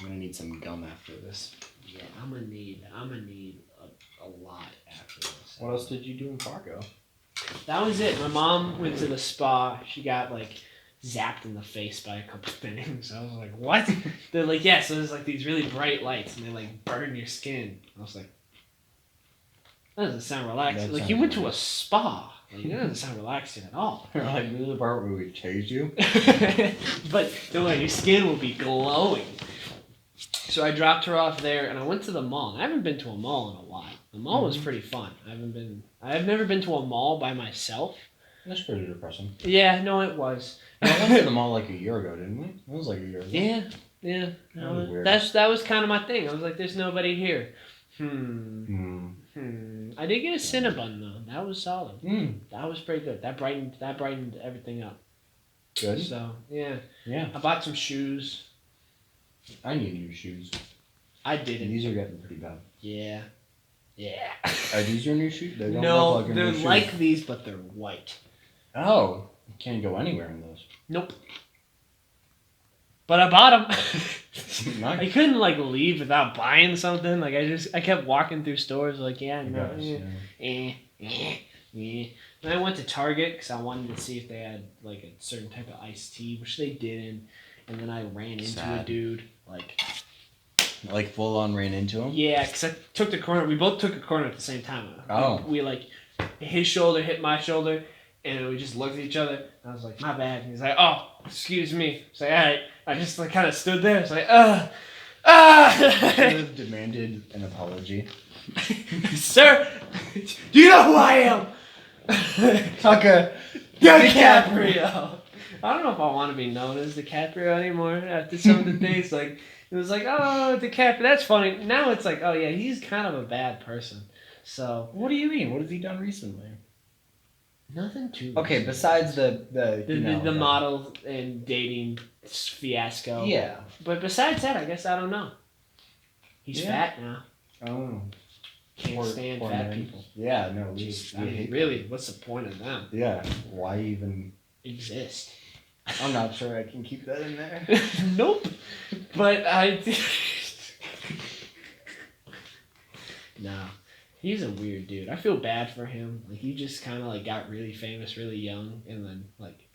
gonna need some gum after this. Yeah, I'm gonna need a lot after this. What else did you do in Fargo? That was it. My mom went to the spa. She got like zapped in the face by a couple things. I was like, what? They're like, yeah, so there's like these really bright lights and they like burn your skin. I was like, that doesn't sound relaxing. That Like, you sounds went to a nice. spa. Like, that doesn't sound relaxing at all. They're like, this is the part where we tase you. But don't worry, your skin will be glowing. So I dropped her off there and I went to the mall. I haven't been to a mall in a while. The mall was pretty fun. I've never been to a mall by myself. That's pretty depressing. Yeah, no, it was. We went to the mall like a year ago, didn't we? It was like a year ago. Yeah. That was weird. That was kind of my thing. I was like, there's nobody here. Hmm. I did get a Cinnabon though. That was solid. Mm. That was pretty good. That brightened everything up. Good. So yeah. Yeah. I bought some shoes. I need new shoes. I didn't. These are getting pretty bad. Yeah. Are these your new shoes? They don't No, look like they're new shoes. like these, but they're white. Oh, you can't go anywhere in those. Nope. But I bought them. I Nice. couldn't like leave without buying something. Like I kept walking through stores. Like I guess, yeah. And I went to Target because I wanted to see if they had like a certain type of iced tea, which they didn't. And then I ran into a Sad. dude Like full on ran into him? Yeah, because I took the corner. We both took a corner at the same time. Oh. We like, his shoulder hit my shoulder, and we just looked at each other. And I was like, my bad. And he's like, oh, excuse me. It's like, all right. I just like kind of stood there. It's like, Should have demanded an apology. Sir, do you know who I am? Tucker DiCaprio. I don't know if I want to be known as DiCaprio anymore after some of the things. Like, it was like, oh, DiCaprio, that's funny. Now it's like, oh yeah, he's kind of a bad person. So. What do you mean? What has he done recently? Nothing too. Okay, recent. besides the model and dating fiasco. Yeah. But besides that, I guess I don't know. He's fat now. Oh. Can't stand fat people. Yeah, no. Jeez, I mean, really, what's the point of them? Yeah. Why even exist? I'm not sure I can keep that in there. Nope. But no. He's a weird dude. I feel bad for him. Like, he just kind of like got really famous really young and then like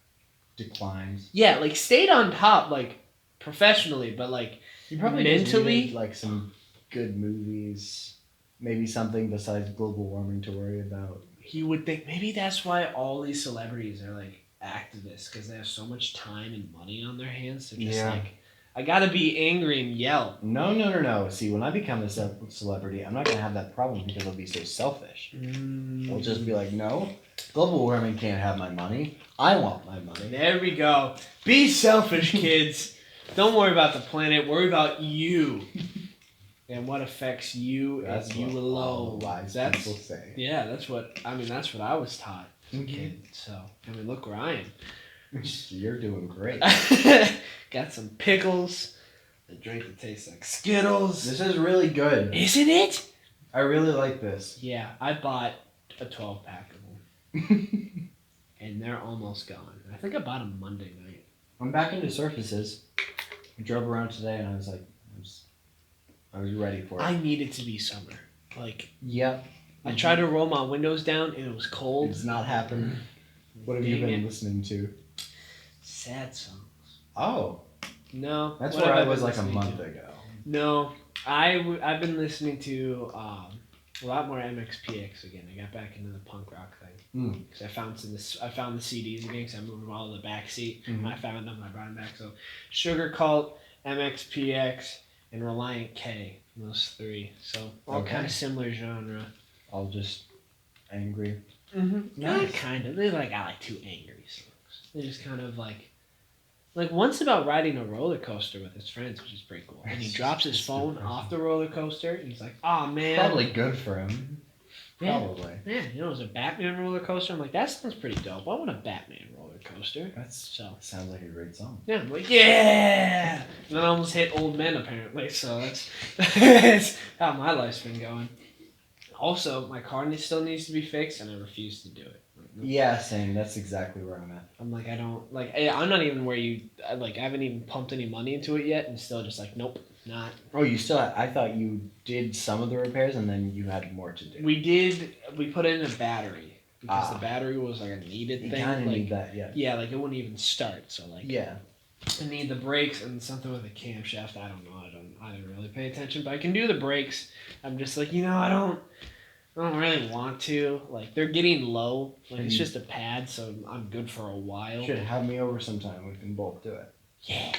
declines. Yeah, like stayed on top like professionally, but like you probably mentally needed, like some good movies, maybe something besides global warming to worry about. He would think maybe that's why all these celebrities are like activists, because they have so much time and money on their hands. They're just like, I gotta be angry and yell. No. See, when I become a celebrity, I'm not gonna have that problem because I'll be so selfish. I'll just be like, no, global warming can't have my money. I want my money. There we go. Be selfish, kids. Don't worry about the planet. Worry about you and what affects you and you alone. All wise people say. Yeah, that's what I was taught as a kid. So I mean, look where I am. You're doing great. Got some pickles. A drink that tastes like Skittles. This is really good. Isn't it? I really like this. Yeah, I bought a 12-pack of them. And they're almost gone. I think I bought them Monday night. I'm back into surfaces. I drove around today and I was like, I was ready for it. I need it to be summer. Like, yep. I tried to roll my windows down and it was cold. It's not happening. What have you been listening to? Sad songs. Oh. No. That's where I was like a month ago. No. I've been listening to a lot more MXPX again. I got back into the punk rock thing. Because I found the CDs again because I moved them all to the back seat. I found them. I brought them back. So Sugar Cult, MXPX, and Reliant K. Those three. So all kind of similar genre. All just angry. Nice. Kind of. They're like, I like two angry songs. They're just kind of like one's about riding a roller coaster with his friends, which is pretty cool. And he drops his phone off the roller coaster, and he's like, "Oh man." Probably good for him. Yeah. Probably. Yeah, it was a Batman roller coaster. I'm like, that sounds pretty dope. I want a Batman roller coaster. Sounds like a great song. Yeah, I'm like, yeah. And then I almost hit old men apparently, so that's how my life's been going. Also, my car still needs to be fixed, and I refuse to do it. Yeah, same. That's exactly where I'm at. I'm like, I'm not even where I haven't even pumped any money into it yet, and still just like, nope, not. Oh, I thought you did some of the repairs, and then you had more to do. We put in a battery, because the battery was like a needed thing. You kind of need that, yeah. Yeah, like it wouldn't even start, so like. Yeah. I need the brakes and something with a camshaft. I don't know. I didn't really pay attention, but I can do the brakes. I'm just like, I don't really want to. Like, they're getting low. Like, it's just a pad, so I'm good for a while. Should have me over sometime. We can both do it. Yeah.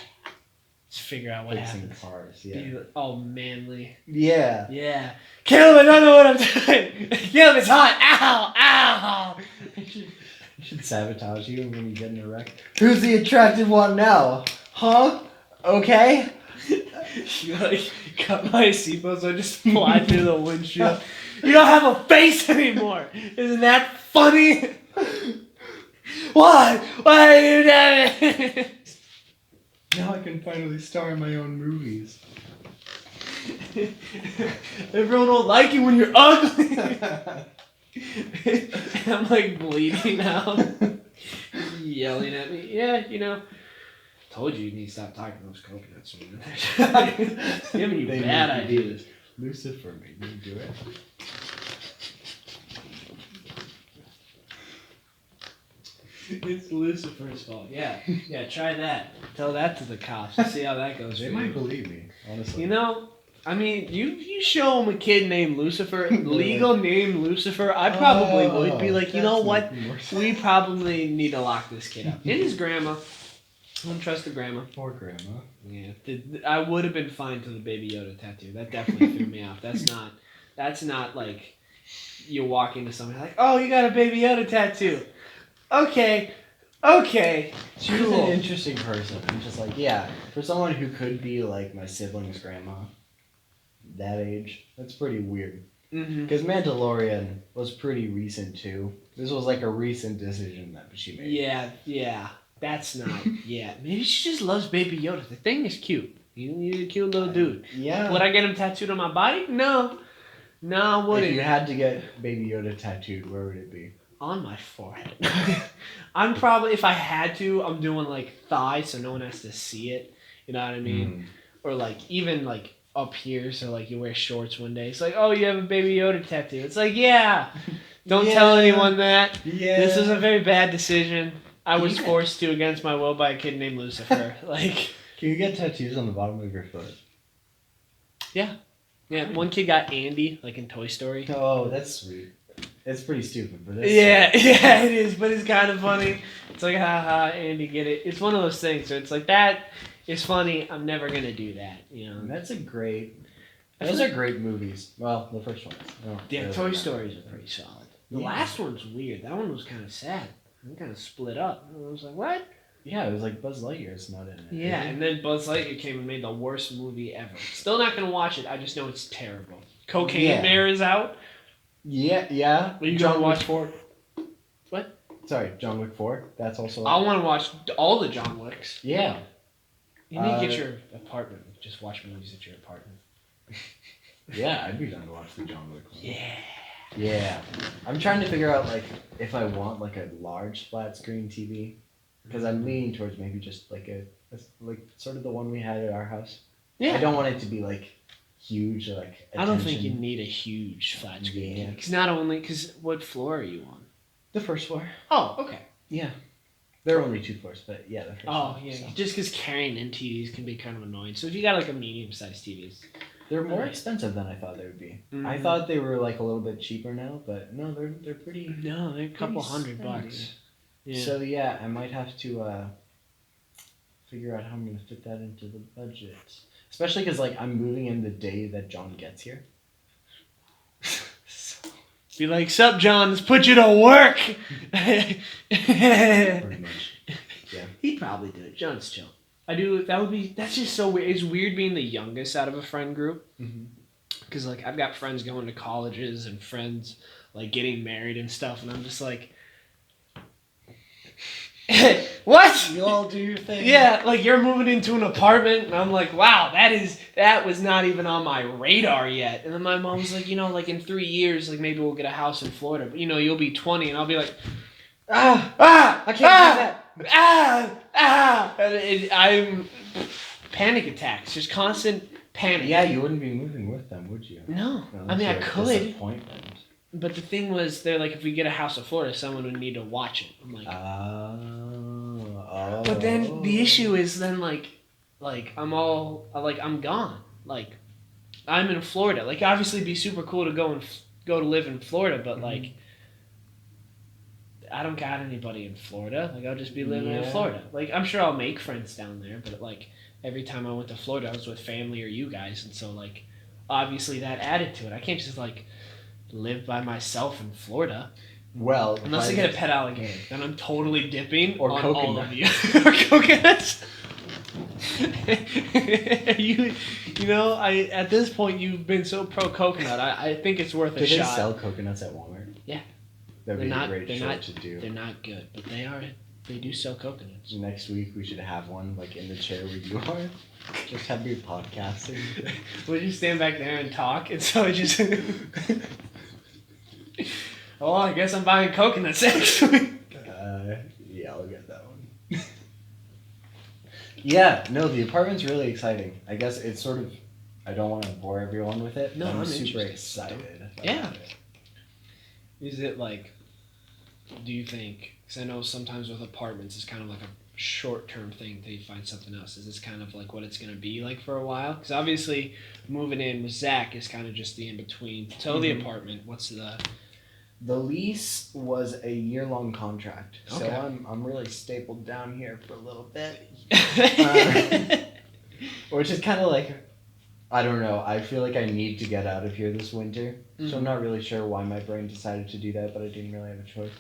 Let's figure out what Fixing happens. Cars, yeah. Be all manly. Yeah. Yeah. Caleb, I don't know what I'm doing. Caleb, it's hot. Ow. I should sabotage you when you get in a wreck. Who's the attractive one now? Huh? Okay. You cut my seatbelt so I just fly through the windshield. You don't have a face anymore. Isn't that funny? Why? Why are you doing it? Now I can finally star in my own movies. Everyone don't like you when you're ugly. I'm like bleeding out. Yelling at me. Yeah, told you need to stop talking those coconuts. Giving you bad ideas. Lucifer made me do it. It's Lucifer's fault. Yeah, try that. Tell that to the cops and see how that goes. They for might you. believe me, honestly. You know, I mean, you show them a kid named Lucifer, legal name Lucifer, I probably would be like, you know what? We probably need to lock this kid up. And his grandma. I don't trust the grandma. Poor grandma. Yeah, I would have been fine to the Baby Yoda tattoo. That definitely threw me off. That's not like you walk into somebody like, oh, you got a Baby Yoda tattoo. Okay. She was Cool. an interesting person. I'm just like, yeah, for someone who could be like my sibling's grandma, that age, that's pretty weird. Mm-hmm. Because Mandalorian was pretty recent too. This was like a recent decision that she made. Yeah. That's not. Yeah, maybe she just loves Baby Yoda. The thing is cute. He's a cute little dude. Yeah. Would I get him tattooed on my body? No, I wouldn't. If you had to get Baby Yoda tattooed, where would it be? On my forehead. I'm probably, if I had to, I'm doing like thigh so no one has to see it. You know what I mean? Or like even like up here so like you wear shorts one day. It's like, oh, you have a Baby Yoda tattoo. It's like, yeah. Don't tell anyone that. Yeah. This was a very bad decision. I was forced to against my will by a kid named Lucifer. Like, can you get tattoos on the bottom of your foot? Yeah, one kid got Andy, like in Toy Story. Oh, that's sweet. It's pretty stupid, but it's yeah, it is, but it's kind of funny. It's like, haha, Andy, get it. It's one of those things where it's like, that is funny. I'm never gonna do that, you know. That's a great. Those are great movies. Well, the first one. Yeah, Toy Stories are pretty solid. The last one's weird. That one was kind of sad. It kind of split up. I was like, what? Yeah, it was like Buzz Lightyear's not in it. Yeah, and then Buzz Lightyear came and made the worst movie ever. Still not gonna watch it. I just know it's terrible. Cocaine Bear is out. Yeah. Are you John gonna watch Wick 4. What? Sorry, John Wick 4. That's also. I want to watch all the John Wicks. Yeah. You need to get your apartment. Just watch movies at your apartment. Yeah, I'd be down to watch the John Wick one. Yeah. Yeah. I'm trying to figure out like if I want like a large flat screen TV, because I'm leaning towards maybe just like a like sort of the one we had at our house. Yeah. I don't want it to be like huge or like. I don't think you need a huge flat screen. Yeah. Because what floor are you on? The first floor. Oh, okay. Yeah. There are only 2 floors, but yeah, the first floor. Oh, yeah. So. Just because carrying in TVs can be kind of annoying. So if you got like a medium-sized TV, they're more expensive than I thought they would be. Mm-hmm. I thought they were like a little bit cheaper now, but no, they're pretty. No, they're a couple $100. Yeah. So yeah, I might have to figure out how I'm gonna fit that into the budget, especially because like I'm moving in the day that John gets here. So. Be like, sup, John? Let's put you to work. Pretty much. Yeah. He'd probably do it. John's chill. That's just so weird. It's weird being the youngest out of a friend group. Because, like, I've got friends going to colleges and friends, like, getting married and stuff. And I'm just like, what? You all do your thing. Yeah, like, you're moving into an apartment. And I'm like, wow, that was not even on my radar yet. And then my mom was like, you know, like, in 3 years, like, maybe we'll get a house in Florida. But, you know, you'll be 20. And I'll be like, I can't do that. I'm panic attacks, just constant panic. Yeah, you wouldn't be moving with them, would you? No, I mean I could. Disappointment. But the thing was, they're like, if we get a house in Florida, someone would need to watch it. I'm like, But then the issue is then like I'm gone. Like I'm in Florida. Like obviously, it'd be super cool to go to live in Florida, but like. I don't got anybody in Florida. Like, I'll just be living in Florida. Like, I'm sure I'll make friends down there, but, like, every time I went to Florida, I was with family or you guys. And so, like, obviously that added to it. I can't just, like, live by myself in Florida. Well, unless I get a pet alligator. Then I'm totally dipping on coconut. all of you. Or coconuts. you know, at this point, you've been so pro-coconut. I think it's worth a shot. Do they sell coconuts at Walmart? Yeah. That'd be a great show to do. They're not good, but they do sell coconuts. Next week we should have one like in the chair where you are. Just have your podcasting. We'll just stand back there and talk, and so it just. Oh, I guess I'm buying coconuts next week. Yeah, I'll get that one. Yeah, no, the apartment's really exciting. I guess it's sort of. I don't want to bore everyone with it. No, I'm I'm super excited. excited. Yeah. Is it like do you think? Because I know sometimes with apartments, it's kind of like a short-term thing until you find something else. Is this kind of like what it's going to be like for a while? Because obviously, moving in with Zach is kind of just the in-between. So the apartment, what's the... The lease was a year-long contract, so Okay. I'm really stapled down here for a little bit. Mm-hmm. Which is kind of like, I don't know, I feel like I need to get out of here this winter. So I'm not really sure why my brain decided to do that, but I didn't really have a choice.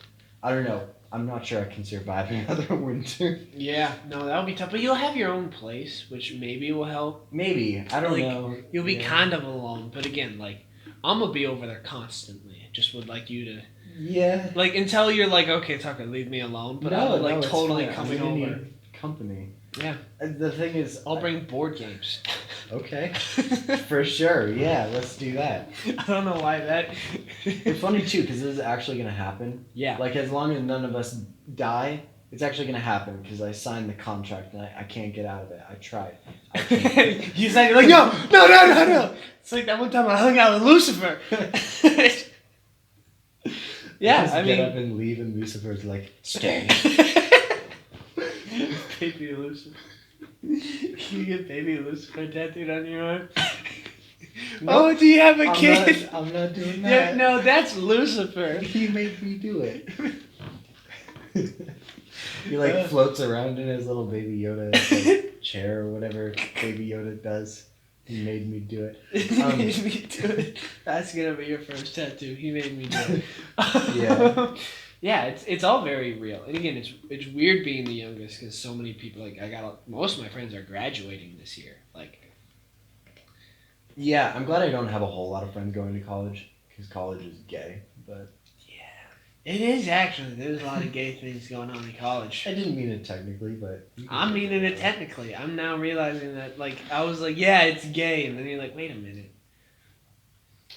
I don't know. I'm not sure I can survive another winter. Yeah, no, that would be tough. But you'll have your own place, which maybe will help. Maybe. I don't Like, know. You'll be kind of alone. But again, like, I'm going to be over there constantly. Just would like you to... Yeah. Like, until you're like, okay, Tucker, leave me alone. But I'm like it's totally fine. coming I'm gonna over. need company. Yeah. The thing is... I'll bring board games. Okay. For sure. Yeah, let's do that. I don't know why that... It's funny, too, because this is actually going to happen. Yeah. Like, as long as none of us die, it's actually going to happen because I signed the contract and I can't get out of it. I tried. I can't. You said, you're like, no. It's like that one time I hung out with Lucifer. Yeah, Just I get mean... up and leave and Lucifer's like, stay. Baby Lucifer. You get Baby Lucifer tattooed on your arm? Nope. Oh, do you have a kid? I'm not doing Yeah, that. no, that's Lucifer. He made me do it. He like floats around in his little Baby Yoda like, chair or whatever Baby Yoda does. He made me do it. He made me do it. That's gonna be your first tattoo. He made me do it. Yeah. Yeah, it's all very real. And again, it's weird being the youngest because so many people most of my friends are graduating this year. Like, Yeah, I'm glad I don't have a whole lot of friends going to college because college is gay. But it is actually. There's a lot of gay things going on in college. I didn't mean it technically, but I'm meaning it technically. I'm now realizing that, like, I was like, yeah, it's gay, and then you're like, wait a minute.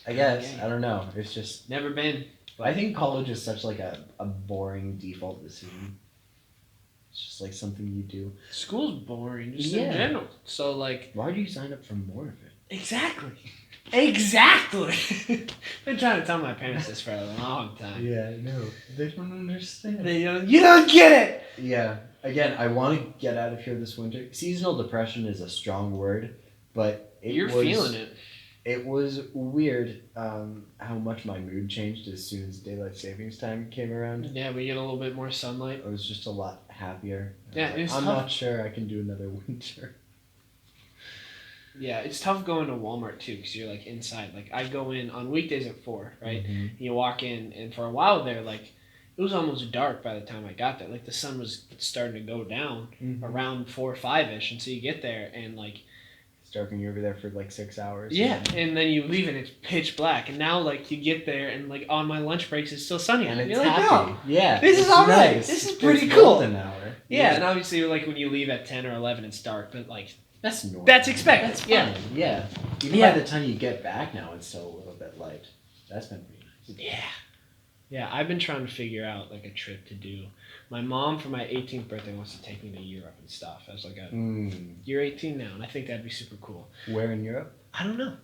I guess I don't know. It's just Never been. I think college is such like a boring default decision. It's just like something you do. School's boring, just in general. So, like... Why do you sign up for more of it? Exactly. Been trying to tell my parents this for a long time. Yeah, no. They don't understand. You don't get it! Yeah. Again, I want to get out of here this winter. Seasonal depression is a strong word, but You're feeling it. It was weird how much my mood changed as soon as daylight savings time came around. Yeah, we get a little bit more sunlight. I was just a lot happier. Yeah, it's I'm tough. not sure I can do another winter. Yeah, it's tough going to Walmart too because you're like inside. Like I go in on weekdays at 4, right? Mm-hmm. You walk in, and for a while there, like it was almost dark by the time I got there. Like the sun was starting to go down around 4 or 5ish, and so you get there and like it's dark and you're over there for like 6 hours. Yeah, and then you leave and it's pitch black, and now like you get there and like on my lunch breaks it's still sunny And out. it's You're like, happy. no, Yeah. this is all right. This is pretty it's cool. Golden hour. Yeah, and obviously like when you leave at 10 or 11 it's dark, but like that's normal. that's expected. That's Yeah. fine. Yeah. Even Yeah. by the time you get back now, it's still a little bit light. That's been pretty nice. Yeah. Yeah, I've been trying to figure out like a trip to do. My mom for my 18th birthday wants to take me to Europe and stuff. I was like, you're 18 now, and I think that'd be super cool. Where in Europe? I don't know.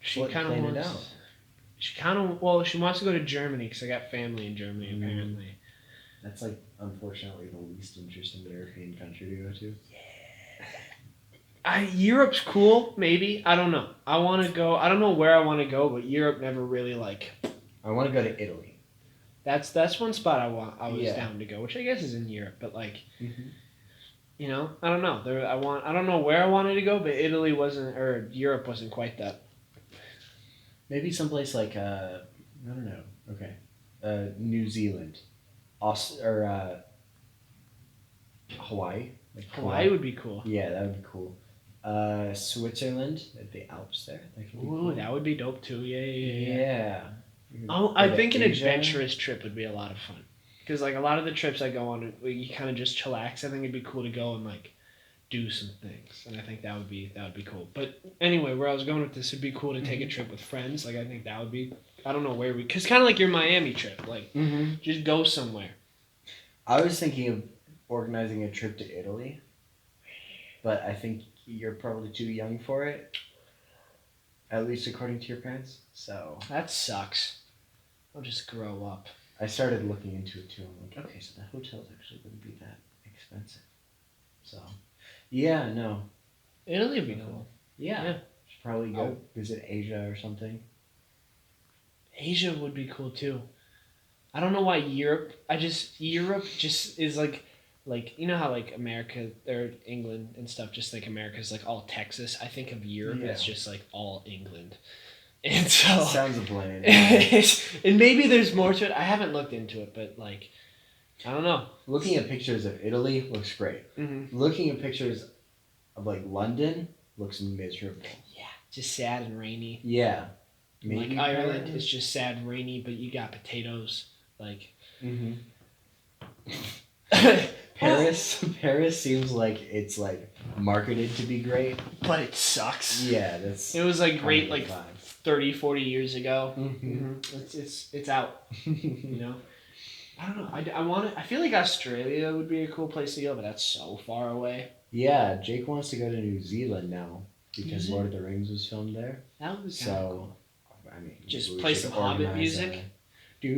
She What kind of planned it wants. out? She she wants to go to Germany because I got family in Germany apparently. That's like unfortunately the least interesting European country to go to. Europe's cool, maybe. I don't know. I want to go. I don't know where I want to go, but Europe never really like. I want to go to Italy. That's one spot I was Yeah. down to go, which I guess is in Europe, but like, you know, I don't know. I don't know where I wanted to go, but Italy wasn't, or Europe wasn't quite that. Maybe someplace like I don't know. Okay, New Zealand, Hawaii. Like Hawaii would be cool. Yeah, that would be cool. Switzerland, like the Alps there. That could be Ooh, cool. that would be dope too. Yeah. Yeah. Oh, I Go to think an Asia. adventurous trip would be a lot of fun. Because like a lot of the trips I go on, you kind of just chillax. I think it'd be cool to go and like do some things, and I think that would be cool. But anyway, where I was going with this, would be cool to take a trip with friends. Like I think that would be. I don't know where because kind of like your Miami trip, like just go somewhere. I was thinking of organizing a trip to Italy, but I think you're probably too young for it. At least according to your parents. So That sucks. I'll just grow up. I started looking into it too. I'm like, okay, so the hotel's actually going to be that expensive. So, yeah, no. Italy would be cool. Yeah. Yeah. Should probably go visit Asia or something. Asia would be cool too. I don't know why Europe just is like you know how like America or England and stuff, just like America's like all Texas. I think of Europe as just like all England. And so Sounds bland. and maybe there's more to it. I haven't looked into it, but like I don't know. Looking at pictures of Italy looks great. Mm-hmm. Looking at pictures of like London looks miserable. Yeah, just sad and rainy. Yeah. Maybe like Ireland is just sad and rainy, but you got potatoes. Like Paris seems like it's like marketed to be great, but it sucks. Yeah, it was like great like 5. 30, 40 years ago. Mm-hmm. It's out. You know, I don't know. I feel like Australia would be a cool place to go, but that's so far away. Yeah, Jake wants to go to New Zealand now because Lord of the Rings was filmed there. That was cool. I mean, just play some Hobbit music. Dress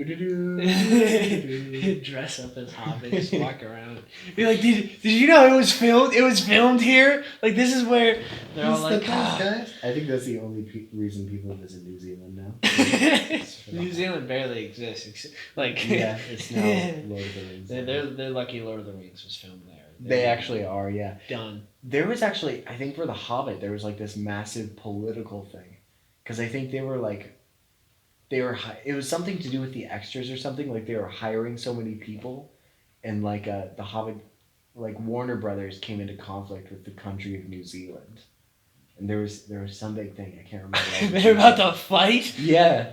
up as hobbits, walk around. Be like, did you know it was filmed? It was filmed here. Like this is where they're all like. Guys. I think that's the only reason people visit New Zealand now. New Zealand barely exists. Like yeah, it's now Lord of the Rings. They're lucky Lord of the Rings was filmed there. They actually are, yeah. Done. There was actually, I think for the Hobbit, there was like this massive political thing, because I think they were like. It was something to do with the extras or something, like they were hiring so many people, and like the Hobbit, like Warner Brothers came into conflict with the country of New Zealand, and there was some big thing, I can't remember. They're about to fight? Yeah,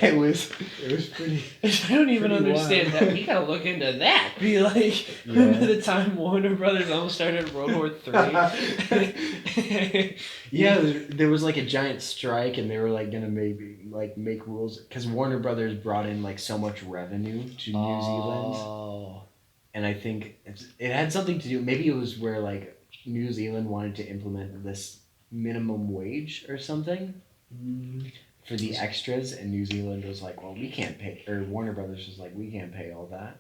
it was pretty. I don't even understand that. We gotta look into that. Be like, remember the time Warner Brothers almost started World War III? Yeah, there was like a giant strike, and they were like gonna maybe like make rules because Warner Brothers brought in like so much revenue to New Zealand, and I think it had something to do. Maybe it was where like New Zealand wanted to implement this minimum wage or something for the extras, and New Zealand was like, well, we can't pay, or Warner Brothers was like, we can't pay all that,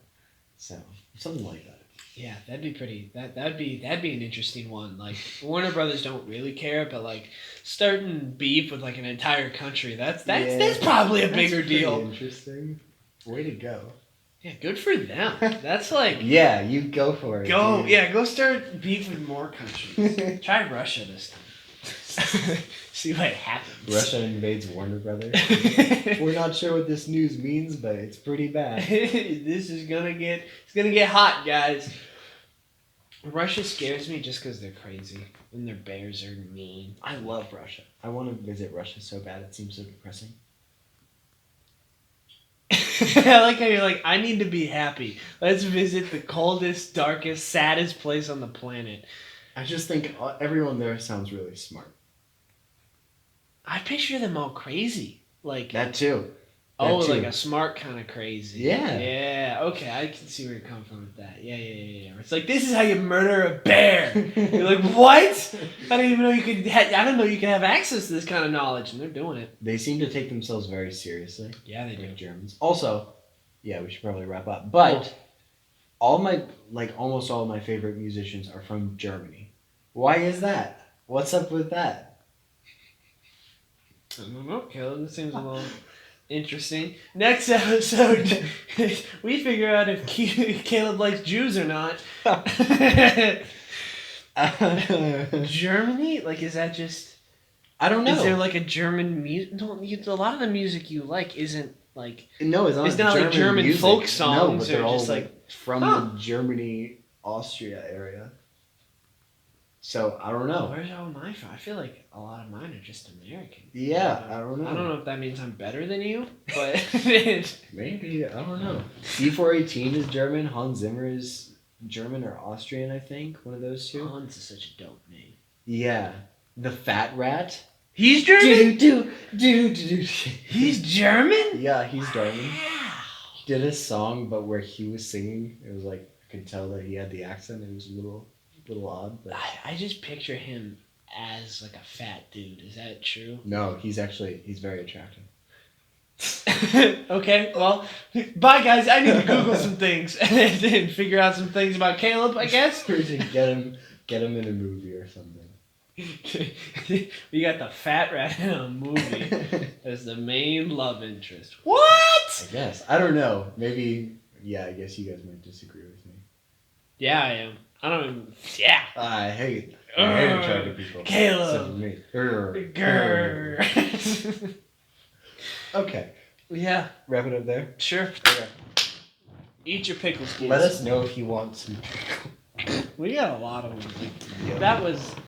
so something like that. Yeah, that'd be pretty. That'd be an interesting one. Like Warner Brothers don't really care, but like starting beef with like an entire country, that's probably a bigger deal. Interesting. Way to go. Yeah, good for them. That's like yeah, you go for it. Go start beef with more countries. Try Russia this time. See what happens. Russia invades Warner Brothers. We're not sure what this news means, but it's pretty bad. This is gonna get hot, guys. Russia scares me just because they're crazy and their bears are mean. I love Russia. I want to visit Russia so bad. It seems so depressing. I like how you're like, I need to be happy. Let's visit the coldest, darkest, saddest place on the planet. I just think everyone there sounds really smart. I picture them all crazy. Like that too. Like a smart kind of crazy. Yeah. Yeah. Okay, I can see where you're coming from with that. Yeah. It's like, this is how you murder a bear. You're like, what? I didn't even know you could. I didn't know you could have access to this kind of knowledge, and they're doing it. They seem to take themselves very seriously. Yeah, they do. Germans. Also, yeah, we should probably wrap up. But almost all my favorite musicians are from Germany. Why is that? What's up with that? I don't know, Caleb. This seems a little interesting. Next episode, we figure out if Caleb likes Jews or not. Germany? Like, is that just... I don't know. Is there like a German music? No, a lot of the music you like isn't like... No, it's not like German music. folk songs. No, but they're all just like from the Germany, Austria area. So, I don't know. Where's all mine from? I feel like a lot of mine are just American. Yeah, I don't know. I don't know if that means I'm better than you, but... Maybe, I don't know. C418 is German. Hans Zimmer is German or Austrian, I think. One of those two. Hans is such a dope name. Yeah. The Fat Rat. He's German? Do. He's German? Yeah, he's German. Wow. He did a song, but where he was singing, it was like, I could tell that he had the accent. It was a little odd. But I just picture him as like a fat dude. Is that true? no, he's very attractive. Okay, well, bye guys. I need to Google some things and figure out some things about Caleb, I guess. We should get him in a movie or something. We got the fat rat in a movie as the main love interest. What? I guess. I don't know. Maybe. Yeah, I guess you guys might disagree with me. Yeah, I am. I don't even. Yeah. I hate attractive people. Caleb. Except for me. Okay. Yeah, Wrap it up there. sure. Okay. Eat your pickles, kids. Let us know if you want some. We got a lot of them. Yeah. That was